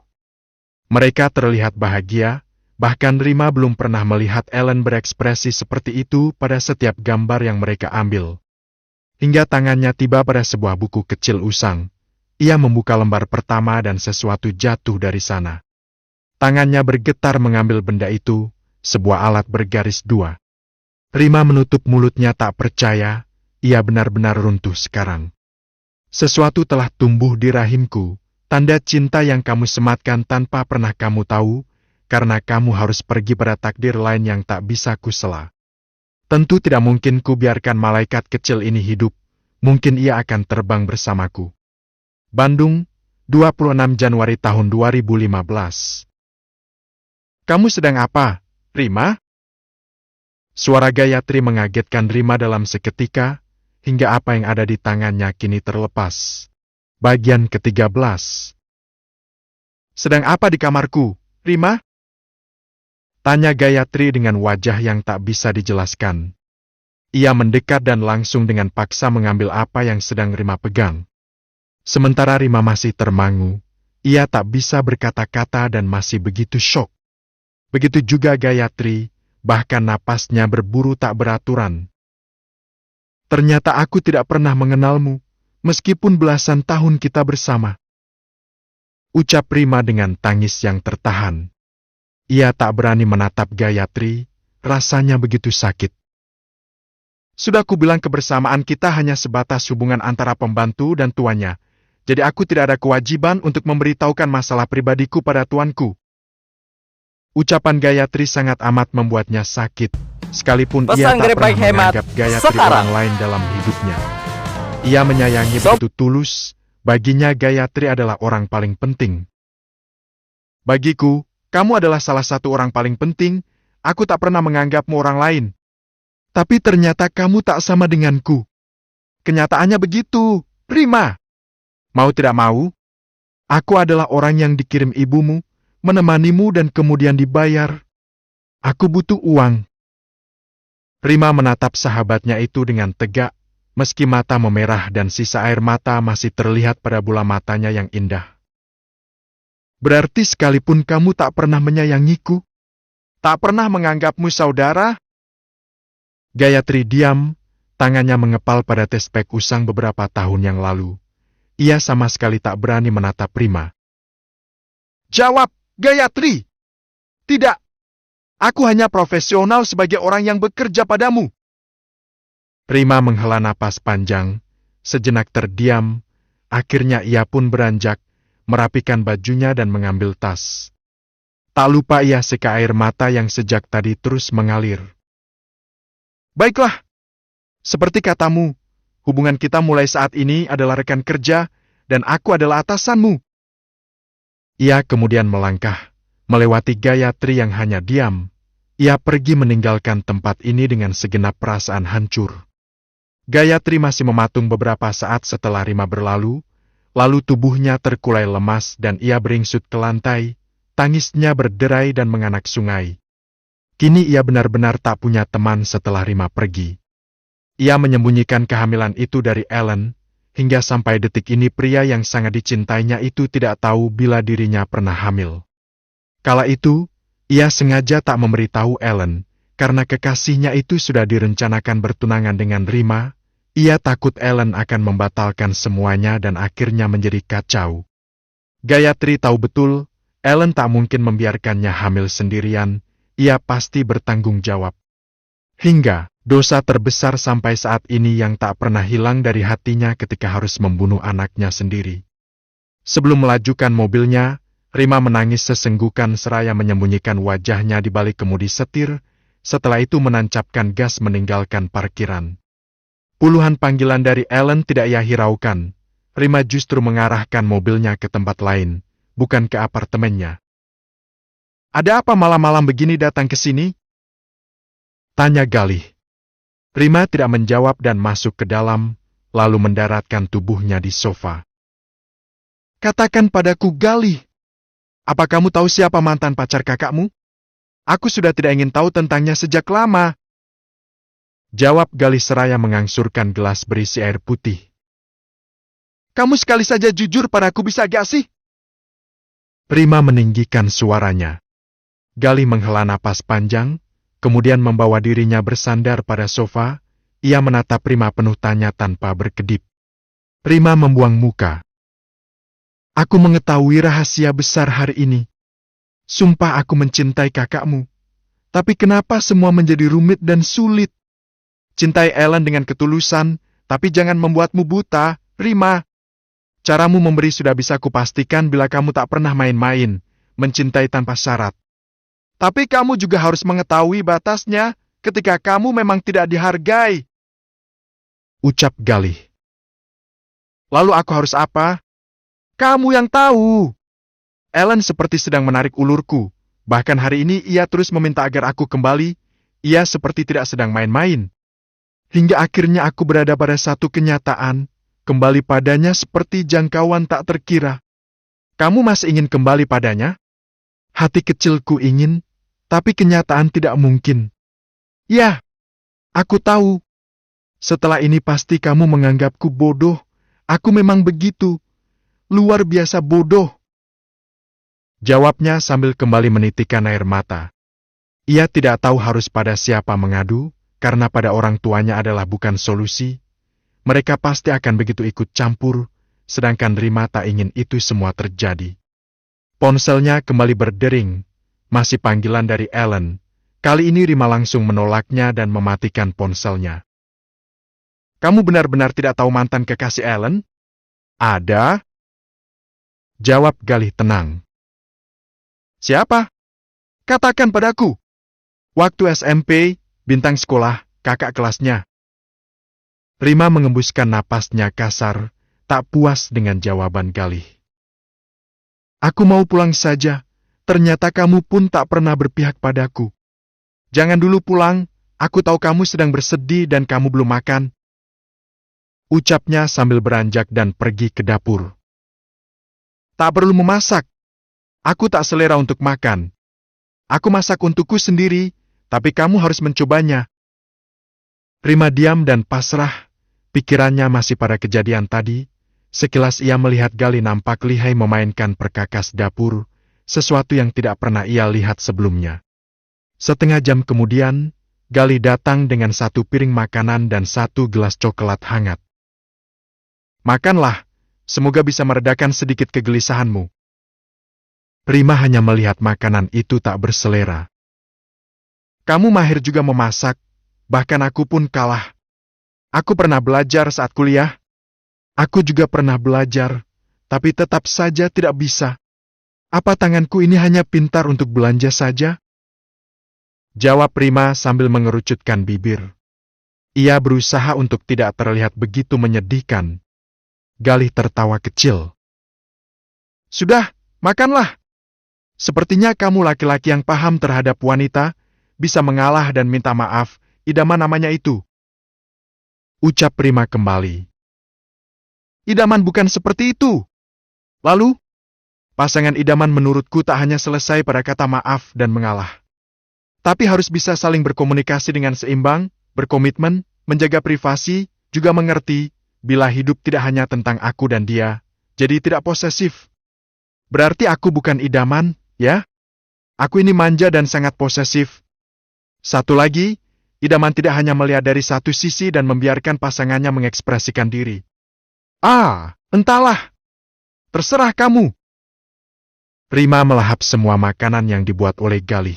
Mereka terlihat bahagia, bahkan Rima belum pernah melihat Ellen berekspresi seperti itu pada setiap gambar yang mereka ambil. Hingga tangannya tiba pada sebuah buku kecil usang, ia membuka lembar pertama dan sesuatu jatuh dari sana. Tangannya bergetar mengambil benda itu, sebuah alat bergaris 2. Rima menutup mulutnya tak percaya, ia benar-benar runtuh sekarang. Sesuatu telah tumbuh di rahimku, tanda cinta yang kamu sematkan tanpa pernah kamu tahu, karena kamu harus pergi pada takdir lain yang tak bisa kusela. Tentu tidak mungkin ku biarkan malaikat kecil ini hidup, mungkin ia akan terbang bersamaku. Bandung, 26 Januari tahun 2015. Kamu sedang apa, Rima? Suara Gayatri mengagetkan Rima dalam seketika, hingga apa yang ada di tangannya kini terlepas. Bagian ke-13. Sedang apa di kamarku, Rima? Tanya Gayatri dengan wajah yang tak bisa dijelaskan. Ia mendekat dan langsung dengan paksa mengambil apa yang sedang Rima pegang. Sementara Rima masih termangu, ia tak bisa berkata-kata dan masih begitu syok. Begitu juga Gayatri, bahkan napasnya berburu tak beraturan. Ternyata aku tidak pernah mengenalmu, meskipun belasan tahun kita bersama. Ucap Rima dengan tangis yang tertahan. Ia tak berani menatap Gayatri, rasanya begitu sakit. Sudah kubilang kebersamaan kita hanya sebatas hubungan antara pembantu dan tuannya, jadi aku tidak ada kewajiban untuk memberitahukan masalah pribadiku pada tuanku. Ucapan Gayatri sangat amat membuatnya sakit, sekalipun ia tak pernah menganggap Gayatri orang lain dalam hidupnya. Ia menyayangi begitu tulus, baginya Gayatri adalah orang paling penting. Bagiku, kamu adalah salah satu orang paling penting, aku tak pernah menganggapmu orang lain. Tapi ternyata kamu tak sama denganku. Kenyataannya begitu, Rima. Mau tidak mau, aku adalah orang yang dikirim ibumu, menemanimu dan kemudian dibayar. Aku butuh uang. Rima menatap sahabatnya itu dengan tegak, meski mata memerah dan sisa air mata masih terlihat pada bola matanya yang indah. Berarti sekalipun kamu tak pernah menyayangiku, tak pernah menganggapmu saudara? Gayatri diam, tangannya mengepal pada tespek usang beberapa tahun yang lalu. Ia sama sekali tak berani menatap Rima. Jawab, Gayatri! Tidak, aku hanya profesional sebagai orang yang bekerja padamu. Rima menghela napas panjang, sejenak terdiam, akhirnya ia pun beranjak, merapikan bajunya dan mengambil tas. Tak lupa ia seka air mata yang sejak tadi terus mengalir. Baiklah, seperti katamu, hubungan kita mulai saat ini adalah rekan kerja, dan aku adalah atasanmu. Ia kemudian melangkah, melewati Gayatri yang hanya diam. Ia pergi meninggalkan tempat ini dengan segenap perasaan hancur. Gayatri masih mematung beberapa saat setelah Rima berlalu, lalu tubuhnya terkulai lemas dan ia beringsut ke lantai, tangisnya berderai dan menganak sungai. Kini ia benar-benar tak punya teman setelah Rima pergi. Ia menyembunyikan kehamilan itu dari Ellen, hingga sampai detik ini pria yang sangat dicintainya itu tidak tahu bila dirinya pernah hamil. Kala itu, ia sengaja tak memberitahu Ellen, karena kekasihnya itu sudah direncanakan bertunangan dengan Rima. Ia takut Ellen akan membatalkan semuanya dan akhirnya menjadi kacau. Gayatri tahu betul, Ellen tak mungkin membiarkannya hamil sendirian. Ia pasti bertanggung jawab. Hingga, dosa terbesar sampai saat ini yang tak pernah hilang dari hatinya ketika harus membunuh anaknya sendiri. Sebelum melajukan mobilnya, Rima menangis sesenggukan seraya menyembunyikan wajahnya di balik kemudi setir, setelah itu menancapkan gas meninggalkan parkiran. Puluhan panggilan dari Ellen tidak ia hiraukan. Rima justru mengarahkan mobilnya ke tempat lain, bukan ke apartemennya. Ada apa malam-malam begini datang ke sini? Tanya Galih. Rima tidak menjawab dan masuk ke dalam, lalu mendaratkan tubuhnya di sofa. Katakan padaku, Galih. Apa kamu tahu siapa mantan pacar kakakmu? Aku sudah tidak ingin tahu tentangnya sejak lama. Jawab Galih seraya mengangsurkan gelas berisi air putih. Kamu sekali saja jujur padaku bisa gak sih? Rima meninggikan suaranya. Galih menghela napas panjang, kemudian membawa dirinya bersandar pada sofa. Ia menatap Rima penuh tanya tanpa berkedip. Rima membuang muka. Aku mengetahui rahasia besar hari ini. Sumpah aku mencintai kakakmu. Tapi kenapa semua menjadi rumit dan sulit? Cintai Ellen dengan ketulusan, tapi jangan membuatmu buta, Rima. Caramu memberi sudah bisa kupastikan bila kamu tak pernah main-main, mencintai tanpa syarat. Tapi kamu juga harus mengetahui batasnya ketika kamu memang tidak dihargai. Ucap Galih. Lalu aku harus apa? Kamu yang tahu. Ellen seperti sedang menarik ulurku. Bahkan hari ini ia terus meminta agar aku kembali. Ia seperti tidak sedang main-main. Hingga akhirnya aku berada pada satu kenyataan. Kembali padanya seperti jangkauan tak terkira. Kamu masih ingin kembali padanya? Hati kecilku ingin. Tapi kenyataan tidak mungkin. Ya, aku tahu. Setelah ini pasti kamu menganggapku bodoh. Aku memang begitu. Luar biasa bodoh. Jawabnya sambil kembali menitikkan air mata. Ia tidak tahu harus pada siapa mengadu, karena pada orang tuanya adalah bukan solusi, mereka pasti akan begitu ikut campur, sedangkan Rima tak ingin itu semua terjadi. Ponselnya kembali berdering, masih panggilan dari Ellen. Kali ini Rima langsung menolaknya dan mematikan ponselnya. Kamu benar-benar tidak tahu mantan kekasih Ellen? Ada? Jawab Galih tenang. Siapa? Katakan padaku. Waktu SMP, bintang sekolah, kakak kelasnya. Rima mengembuskan napasnya kasar, tak puas dengan jawaban Galih. Aku mau pulang saja, ternyata kamu pun tak pernah berpihak padaku. Jangan dulu pulang, aku tahu kamu sedang bersedih dan kamu belum makan. Ucapnya sambil beranjak dan pergi ke dapur. Tak perlu memasak. Aku tak selera untuk makan. Aku masak untukku sendiri, tapi kamu harus mencobanya. Rima diam dan pasrah, pikirannya masih pada kejadian tadi. Sekilas ia melihat Galih nampak lihai memainkan perkakas dapur, sesuatu yang tidak pernah ia lihat sebelumnya. Setengah jam kemudian, Galih datang dengan 1 piring makanan dan 1 gelas coklat hangat. Makanlah, semoga bisa meredakan sedikit kegelisahanmu. Rima hanya melihat makanan itu tak berselera. Kamu mahir juga memasak, bahkan aku pun kalah. Aku pernah belajar saat kuliah. Aku juga pernah belajar, tapi tetap saja tidak bisa. Apa tanganku ini hanya pintar untuk belanja saja? Jawab Rima sambil mengerucutkan bibir. Ia berusaha untuk tidak terlihat begitu menyedihkan. Galih tertawa kecil. Sudah, makanlah. Sepertinya kamu laki-laki yang paham terhadap wanita, bisa mengalah dan minta maaf, idaman namanya itu. Ucap Rima kembali. Idaman bukan seperti itu. Lalu, pasangan idaman menurutku tak hanya selesai pada kata maaf dan mengalah. Tapi harus bisa saling berkomunikasi dengan seimbang, berkomitmen, menjaga privasi, juga mengerti, bila hidup tidak hanya tentang aku dan dia, jadi tidak posesif. Berarti aku bukan idaman, ya? Aku ini manja dan sangat posesif. Satu lagi, idaman tidak hanya melihat dari satu sisi dan membiarkan pasangannya mengekspresikan diri. Entahlah. Terserah kamu. Rima melahap semua makanan yang dibuat oleh Galih.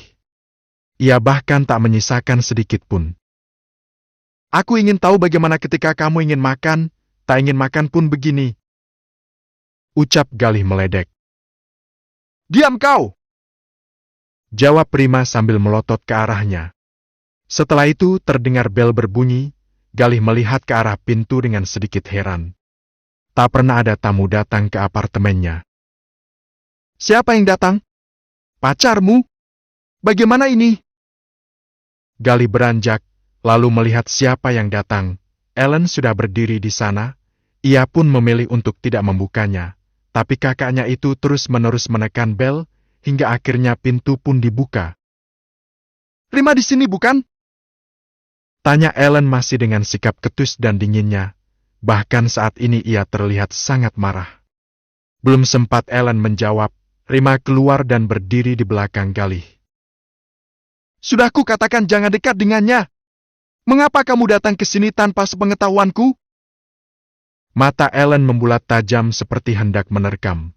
Ia bahkan tak menyisakan sedikit pun. Aku ingin tahu bagaimana ketika kamu ingin makan, tak ingin makan pun begini. Ucap Galih meledek. Diam kau! Jawab Rima sambil melotot ke arahnya. Setelah itu terdengar bel berbunyi, Galih melihat ke arah pintu dengan sedikit heran. Tak pernah ada tamu datang ke apartemennya. Siapa yang datang? Pacarmu? Bagaimana ini? Galih beranjak, lalu melihat siapa yang datang. Ellen sudah berdiri di sana. Ia pun memilih untuk tidak membukanya. Tapi kakaknya itu terus-menerus menekan bel, hingga akhirnya pintu pun dibuka. Rima di sini bukan? Tanya Ellen masih dengan sikap ketus dan dinginnya. Bahkan saat ini ia terlihat sangat marah. Belum sempat Ellen menjawab, Rima keluar dan berdiri di belakang Galih. Sudah ku katakan jangan dekat dengannya. Mengapa kamu datang ke sini tanpa sepengetahuanku? Mata Ellen membulat tajam seperti hendak menerkam.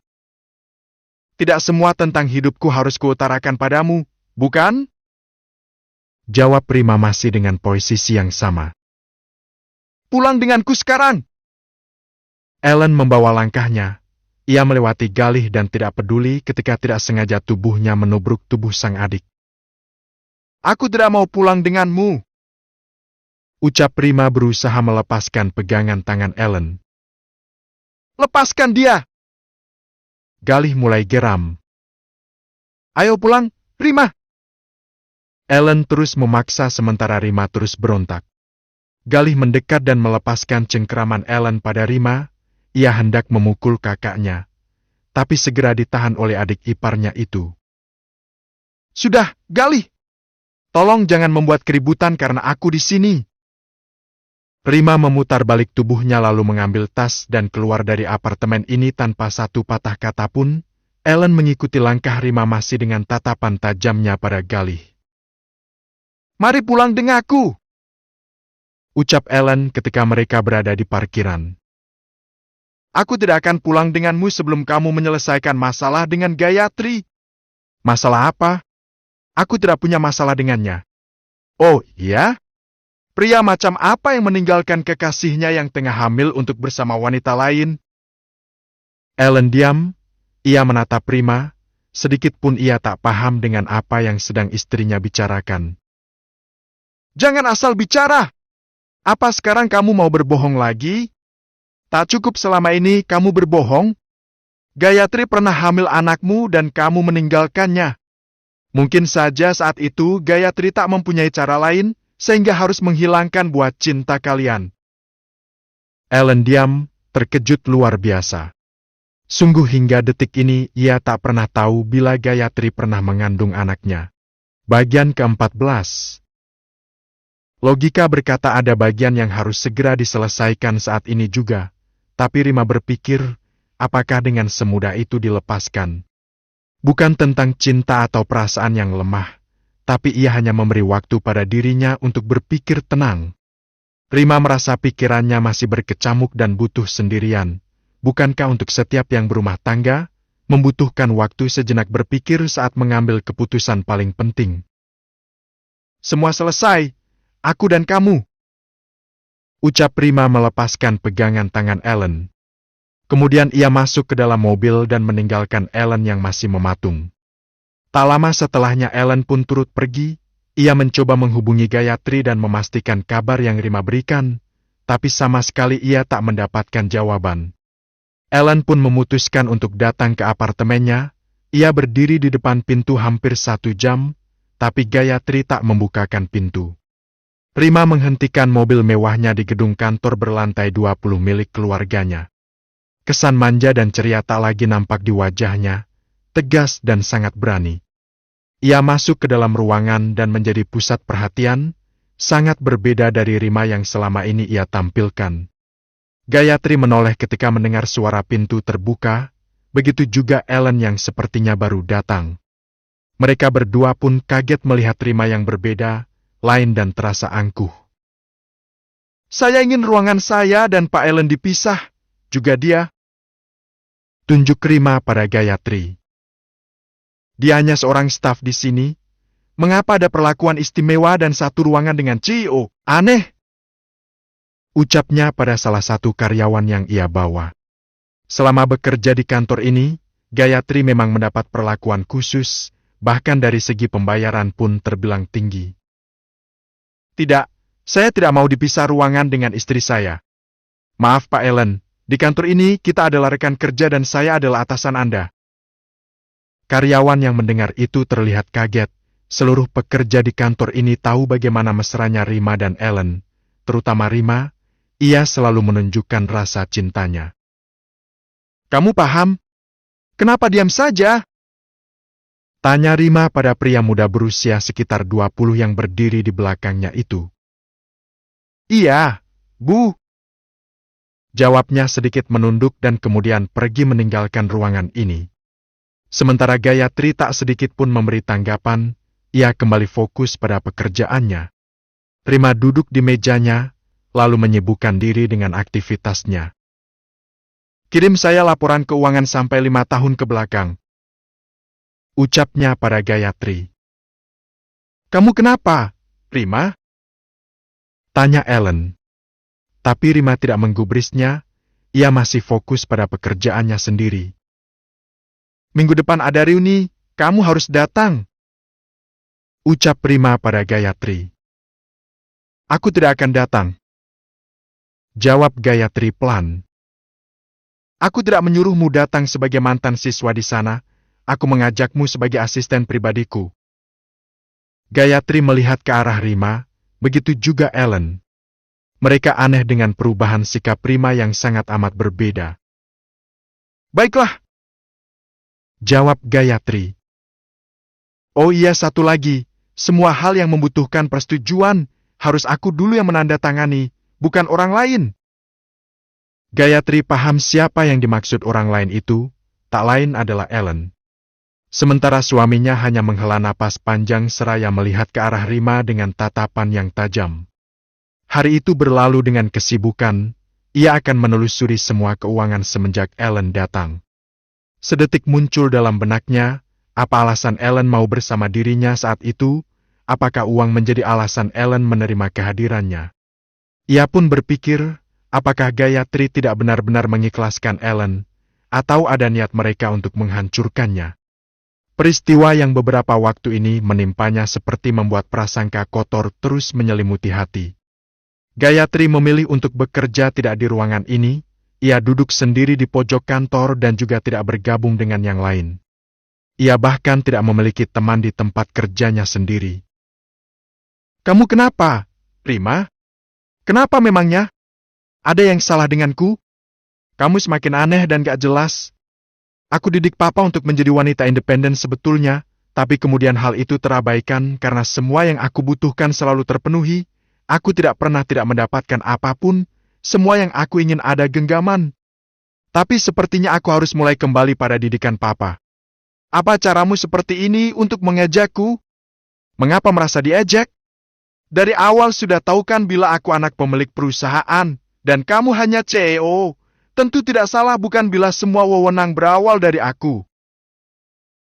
Tidak semua tentang hidupku harus kuutarakan padamu, bukan? Jawab Rima masih dengan posisi yang sama. Pulang denganku sekarang. Ellen membawa langkahnya. Ia melewati Galih dan tidak peduli ketika tidak sengaja tubuhnya menubruk tubuh sang adik. Aku tidak mau pulang denganmu. Ucap Rima berusaha melepaskan pegangan tangan Ellen. Lepaskan dia! Galih mulai geram. Ayo pulang, Rima! Ellen terus memaksa sementara Rima terus berontak. Galih mendekat dan melepaskan cengkeraman Ellen pada Rima. Ia hendak memukul kakaknya, tapi segera ditahan oleh adik iparnya itu. Sudah, Galih! Tolong jangan membuat keributan karena aku di sini. Rima memutar balik tubuhnya lalu mengambil tas dan keluar dari apartemen ini tanpa satu patah kata pun. Ellen mengikuti langkah Rima masih dengan tatapan tajamnya pada Galih. Mari pulang denganku. ucap Ellen ketika mereka berada di parkiran. Aku tidak akan pulang denganmu sebelum kamu menyelesaikan masalah dengan Gayatri. Masalah apa? Aku tidak punya masalah dengannya. Oh, iya? Pria macam apa yang meninggalkan kekasihnya yang tengah hamil untuk bersama wanita lain? Ellen diam. Ia menatap Rima. Sedikit pun ia tak paham dengan apa yang sedang istrinya bicarakan. Jangan asal bicara! Apa sekarang kamu mau berbohong lagi? Tak cukup selama ini kamu berbohong? Gayatri pernah hamil anakmu dan kamu meninggalkannya. Mungkin saja saat itu Gayatri tak mempunyai cara lain, sehingga harus menghilangkan buah cinta kalian. Ellen diam, terkejut luar biasa. Sungguh hingga detik ini ia tak pernah tahu bila Gayatri pernah mengandung anaknya. Bagian ke-14. Logika berkata ada bagian yang harus segera diselesaikan saat ini juga. Tapi Rima berpikir, apakah dengan semudah itu dilepaskan? Bukan tentang cinta atau perasaan yang lemah, tapi ia hanya memberi waktu pada dirinya untuk berpikir tenang. Rima merasa pikirannya masih berkecamuk dan butuh sendirian. Bukankah untuk setiap yang berumah tangga, membutuhkan waktu sejenak berpikir saat mengambil keputusan paling penting? Semua selesai, aku dan kamu. Ucap Rima melepaskan pegangan tangan Ellen. Kemudian ia masuk ke dalam mobil dan meninggalkan Ellen yang masih mematung. Tak lama setelahnya Ellen pun turut pergi. Ia mencoba menghubungi Gayatri dan memastikan kabar yang Rima berikan, tapi sama sekali ia tak mendapatkan jawaban. Ellen pun memutuskan untuk datang ke apartemennya. Ia berdiri di depan pintu hampir 1 jam, tapi Gayatri tak membukakan pintu. Rima menghentikan mobil mewahnya di gedung kantor berlantai 20 milik keluarganya. Kesan manja dan ceria tak lagi nampak di wajahnya, tegas dan sangat berani. Ia masuk ke dalam ruangan dan menjadi pusat perhatian, sangat berbeda dari Rima yang selama ini ia tampilkan. Gayatri menoleh ketika mendengar suara pintu terbuka, begitu juga Ellen yang sepertinya baru datang. Mereka berdua pun kaget melihat Rima yang berbeda, lain dan terasa angkuh. Saya ingin ruangan saya dan Pak Ellen dipisah, juga dia. Tunjuk Rima pada Gayatri. Dia hanya seorang staf di sini. Mengapa ada perlakuan istimewa dan satu ruangan dengan CEO? Aneh. Ucapnya pada salah satu karyawan yang ia bawa. Selama bekerja di kantor ini, Gayatri memang mendapat perlakuan khusus, bahkan dari segi pembayaran pun terbilang tinggi. Tidak, saya tidak mau dipisah ruangan dengan istri saya. Maaf Pak Ellen, di kantor ini kita adalah rekan kerja dan saya adalah atasan Anda. Karyawan yang mendengar itu terlihat kaget. Seluruh pekerja di kantor ini tahu bagaimana mesranya Rima dan Ellen. Terutama Rima, ia selalu menunjukkan rasa cintanya. Kamu paham? Kenapa diam saja? Tanya Rima pada pria muda berusia sekitar 20 yang berdiri di belakangnya itu. Iya, Bu. Jawabnya sedikit menunduk dan kemudian pergi meninggalkan ruangan ini. Sementara Gayatri tak sedikit pun memberi tanggapan, ia kembali fokus pada pekerjaannya. Rima duduk di mejanya, lalu menyibukkan diri dengan aktivitasnya. Kirim saya laporan keuangan sampai 5 tahun ke belakang. Ucapnya pada Gayatri. Kamu kenapa, Rima? Tanya Ellen. Tapi Rima tidak menggubrisnya, ia masih fokus pada pekerjaannya sendiri. Minggu depan ada reuni, kamu harus datang. Ucap Rima pada Gayatri. Aku tidak akan datang. Jawab Gayatri pelan. Aku tidak menyuruhmu datang sebagai mantan siswa di sana. Aku mengajakmu sebagai asisten pribadiku. Gayatri melihat ke arah Rima, begitu juga Ellen. Mereka aneh dengan perubahan sikap Rima yang sangat amat berbeda. Baiklah, jawab Gayatri. Oh iya, satu lagi, semua hal yang membutuhkan persetujuan, harus aku dulu yang menandatangani, bukan orang lain. Gayatri paham siapa yang dimaksud orang lain itu, tak lain adalah Ellen. Sementara suaminya hanya menghela napas panjang seraya melihat ke arah Rima dengan tatapan yang tajam. Hari itu berlalu dengan kesibukan, ia akan menelusuri semua keuangan semenjak Ellen datang. Sedetik muncul dalam benaknya, apa alasan Ellen mau bersama dirinya saat itu? Apakah uang menjadi alasan Ellen menerima kehadirannya? Ia pun berpikir, apakah Gayatri tidak benar-benar mengikhlaskan Ellen, atau ada niat mereka untuk menghancurkannya? Peristiwa yang beberapa waktu ini menimpanya seperti membuat prasangka kotor terus menyelimuti hati. Gayatri memilih untuk bekerja tidak di ruangan ini, ia duduk sendiri di pojok kantor dan juga tidak bergabung dengan yang lain. Ia bahkan tidak memiliki teman di tempat kerjanya sendiri. Kamu kenapa, Rima? Kenapa memangnya? Ada yang salah denganku? Kamu semakin aneh dan gak jelas. Aku didik papa untuk menjadi wanita independen sebetulnya, tapi kemudian hal itu terabaikan karena semua yang aku butuhkan selalu terpenuhi. Aku tidak pernah tidak mendapatkan apapun, semua yang aku ingin ada genggaman. Tapi sepertinya aku harus mulai kembali pada didikan papa. Apa caramu seperti ini untuk mengejakku? Mengapa merasa diejek? Dari awal sudah tahu kan bila aku anak pemilik perusahaan, dan kamu hanya CEO. Tentu tidak salah bukan bila semua wewenang berawal dari aku.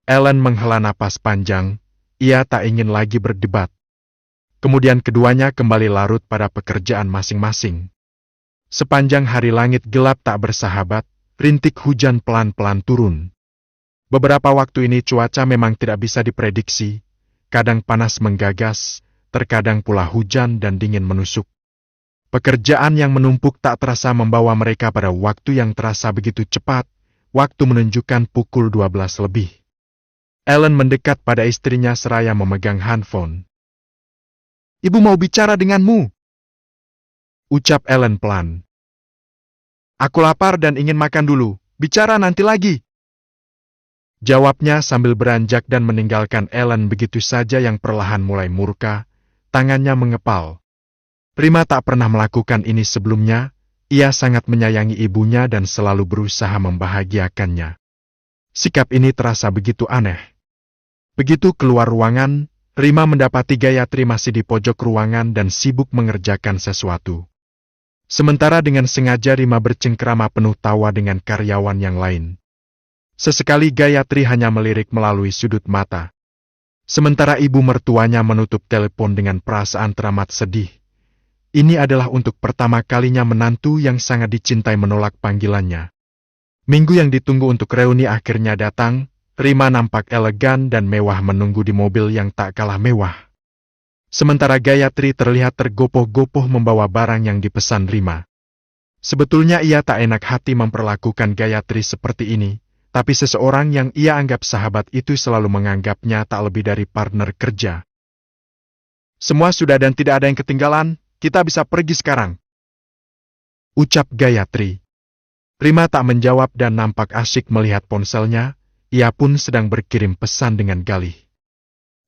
Ellen menghela napas panjang, ia tak ingin lagi berdebat. Kemudian keduanya kembali larut pada pekerjaan masing-masing. Sepanjang hari langit gelap tak bersahabat, rintik hujan pelan-pelan turun. Beberapa waktu ini cuaca memang tidak bisa diprediksi, kadang panas menggagas, terkadang pula hujan dan dingin menusuk. Pekerjaan yang menumpuk tak terasa membawa mereka pada waktu yang terasa begitu cepat, waktu menunjukkan pukul 12 lebih. Ellen mendekat pada istrinya seraya memegang handphone. Ibu mau bicara denganmu, ucap Ellen pelan. Aku lapar dan ingin makan dulu, bicara nanti lagi. Jawabnya sambil beranjak dan meninggalkan Ellen begitu saja yang perlahan mulai murka, tangannya mengepal. Rima tak pernah melakukan ini sebelumnya, ia sangat menyayangi ibunya dan selalu berusaha membahagiakannya. Sikap ini terasa begitu aneh. Begitu keluar ruangan, Rima mendapati Gayatri masih di pojok ruangan dan sibuk mengerjakan sesuatu. Sementara dengan sengaja Rima bercengkrama penuh tawa dengan karyawan yang lain. Sesekali Gayatri hanya melirik melalui sudut mata. Sementara ibu mertuanya menutup telepon dengan perasaan teramat sedih. Ini adalah untuk pertama kalinya menantu yang sangat dicintai menolak panggilannya. Minggu yang ditunggu untuk reuni akhirnya datang, Rima nampak elegan dan mewah menunggu di mobil yang tak kalah mewah. Sementara Gayatri terlihat tergopoh-gopoh membawa barang yang dipesan Rima. Sebetulnya ia tak enak hati memperlakukan Gayatri seperti ini, tapi seseorang yang ia anggap sahabat itu selalu menganggapnya tak lebih dari partner kerja. Semua sudah dan tidak ada yang ketinggalan, kita bisa pergi sekarang, ucap Gayatri. Rima tak menjawab dan nampak asyik melihat ponselnya, ia pun sedang berkirim pesan dengan Galih.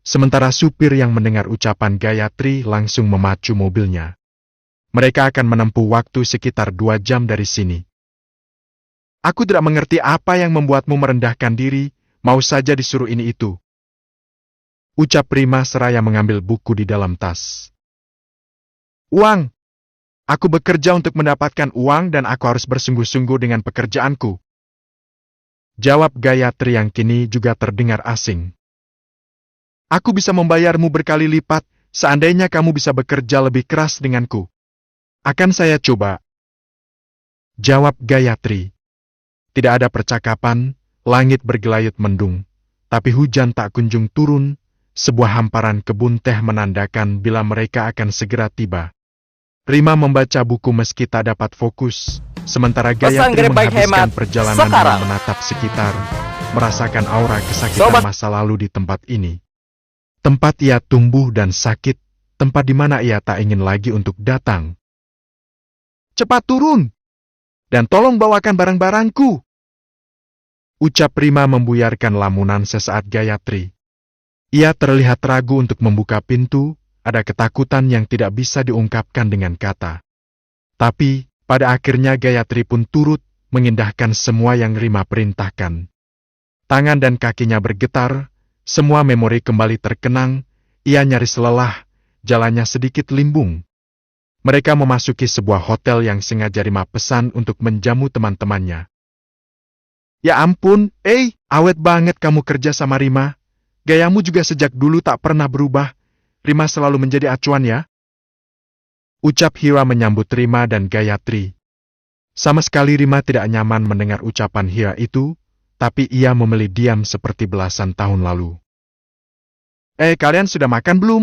Sementara supir yang mendengar ucapan Gayatri langsung memacu mobilnya. Mereka akan menempuh waktu sekitar 2 jam dari sini. Aku tidak mengerti apa yang membuatmu merendahkan diri, mau saja disuruh ini itu, ucap Rima seraya mengambil buku di dalam tas. Uang. Aku bekerja untuk mendapatkan uang dan aku harus bersungguh-sungguh dengan pekerjaanku, jawab Gayatri yang kini juga terdengar asing. Aku bisa membayarmu berkali lipat, seandainya kamu bisa bekerja lebih keras denganku. Akan saya coba, jawab Gayatri. Tidak ada percakapan, langit bergelayut mendung, tapi hujan tak kunjung turun, sebuah hamparan kebun teh menandakan bila mereka akan segera tiba. Rima membaca buku meski tak dapat fokus, sementara Gayatri menghabiskan perjalanan dengan menatap sekitar, merasakan aura kesakitan masa lalu di tempat ini. Tempat ia tumbuh dan sakit, tempat di mana ia tak ingin lagi untuk datang. Cepat turun! Dan tolong bawakan barang-barangku, ucap Rima membuyarkan lamunan sesaat Gayatri. Ia terlihat ragu untuk membuka pintu, ada ketakutan yang tidak bisa diungkapkan dengan kata. Tapi, pada akhirnya Gayatri pun turut mengindahkan semua yang Rima perintahkan. Tangan dan kakinya bergetar, semua memori kembali terkenang, ia nyaris lelah, jalannya sedikit limbung. Mereka memasuki sebuah hotel yang sengaja Rima pesan untuk menjamu teman-temannya. Ya ampun, awet banget kamu kerja sama Rima. Gayamu juga sejak dulu tak pernah berubah. Rima selalu menjadi acuan ya. Ucap Hira menyambut Rima dan Gayatri. Sama sekali Rima tidak nyaman mendengar ucapan Hira itu, tapi ia memilih diam seperti belasan tahun lalu. Kalian sudah makan belum?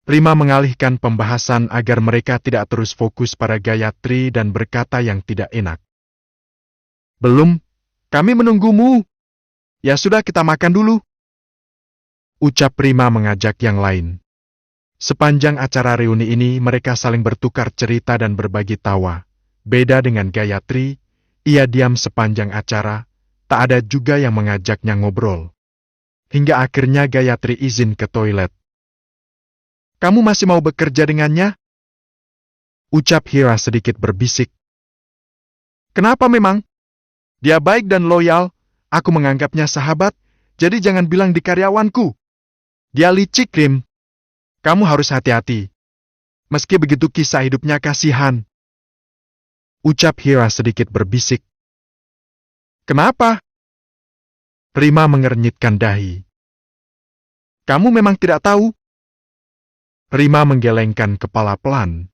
Rima mengalihkan pembahasan agar mereka tidak terus fokus pada Gayatri dan berkata yang tidak enak. Belum, kami menunggumu. Ya sudah, kita makan dulu. Ucap Rima mengajak yang lain. Sepanjang acara reuni ini mereka saling bertukar cerita dan berbagi tawa. Beda dengan Gayatri, ia diam sepanjang acara, tak ada juga yang mengajaknya ngobrol. Hingga akhirnya Gayatri izin ke toilet. Kamu masih mau bekerja dengannya? Ucap Hira sedikit berbisik. Kenapa memang? Dia baik dan loyal, aku menganggapnya sahabat, jadi jangan bilang di karyawanku. Dia licik, Rim. Kamu harus hati-hati. Meski begitu kisah hidupnya kasihan. Ucap Hira sedikit berbisik. Kenapa? Rima mengernyitkan dahi. Kamu memang tidak tahu? Rima menggelengkan kepala pelan.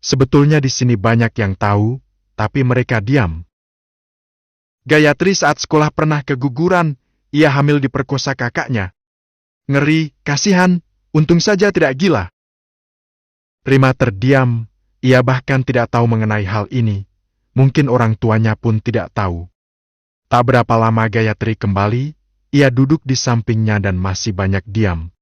Sebetulnya di sini banyak yang tahu, tapi mereka diam. Gayatri saat sekolah pernah keguguran, ia hamil diperkosa kakaknya. Ngeri, kasihan, untung saja tidak gila. Rima terdiam, ia bahkan tidak tahu mengenai hal ini. Mungkin orang tuanya pun tidak tahu. Tak berapa lama Gayatri kembali, ia duduk di sampingnya dan masih banyak diam.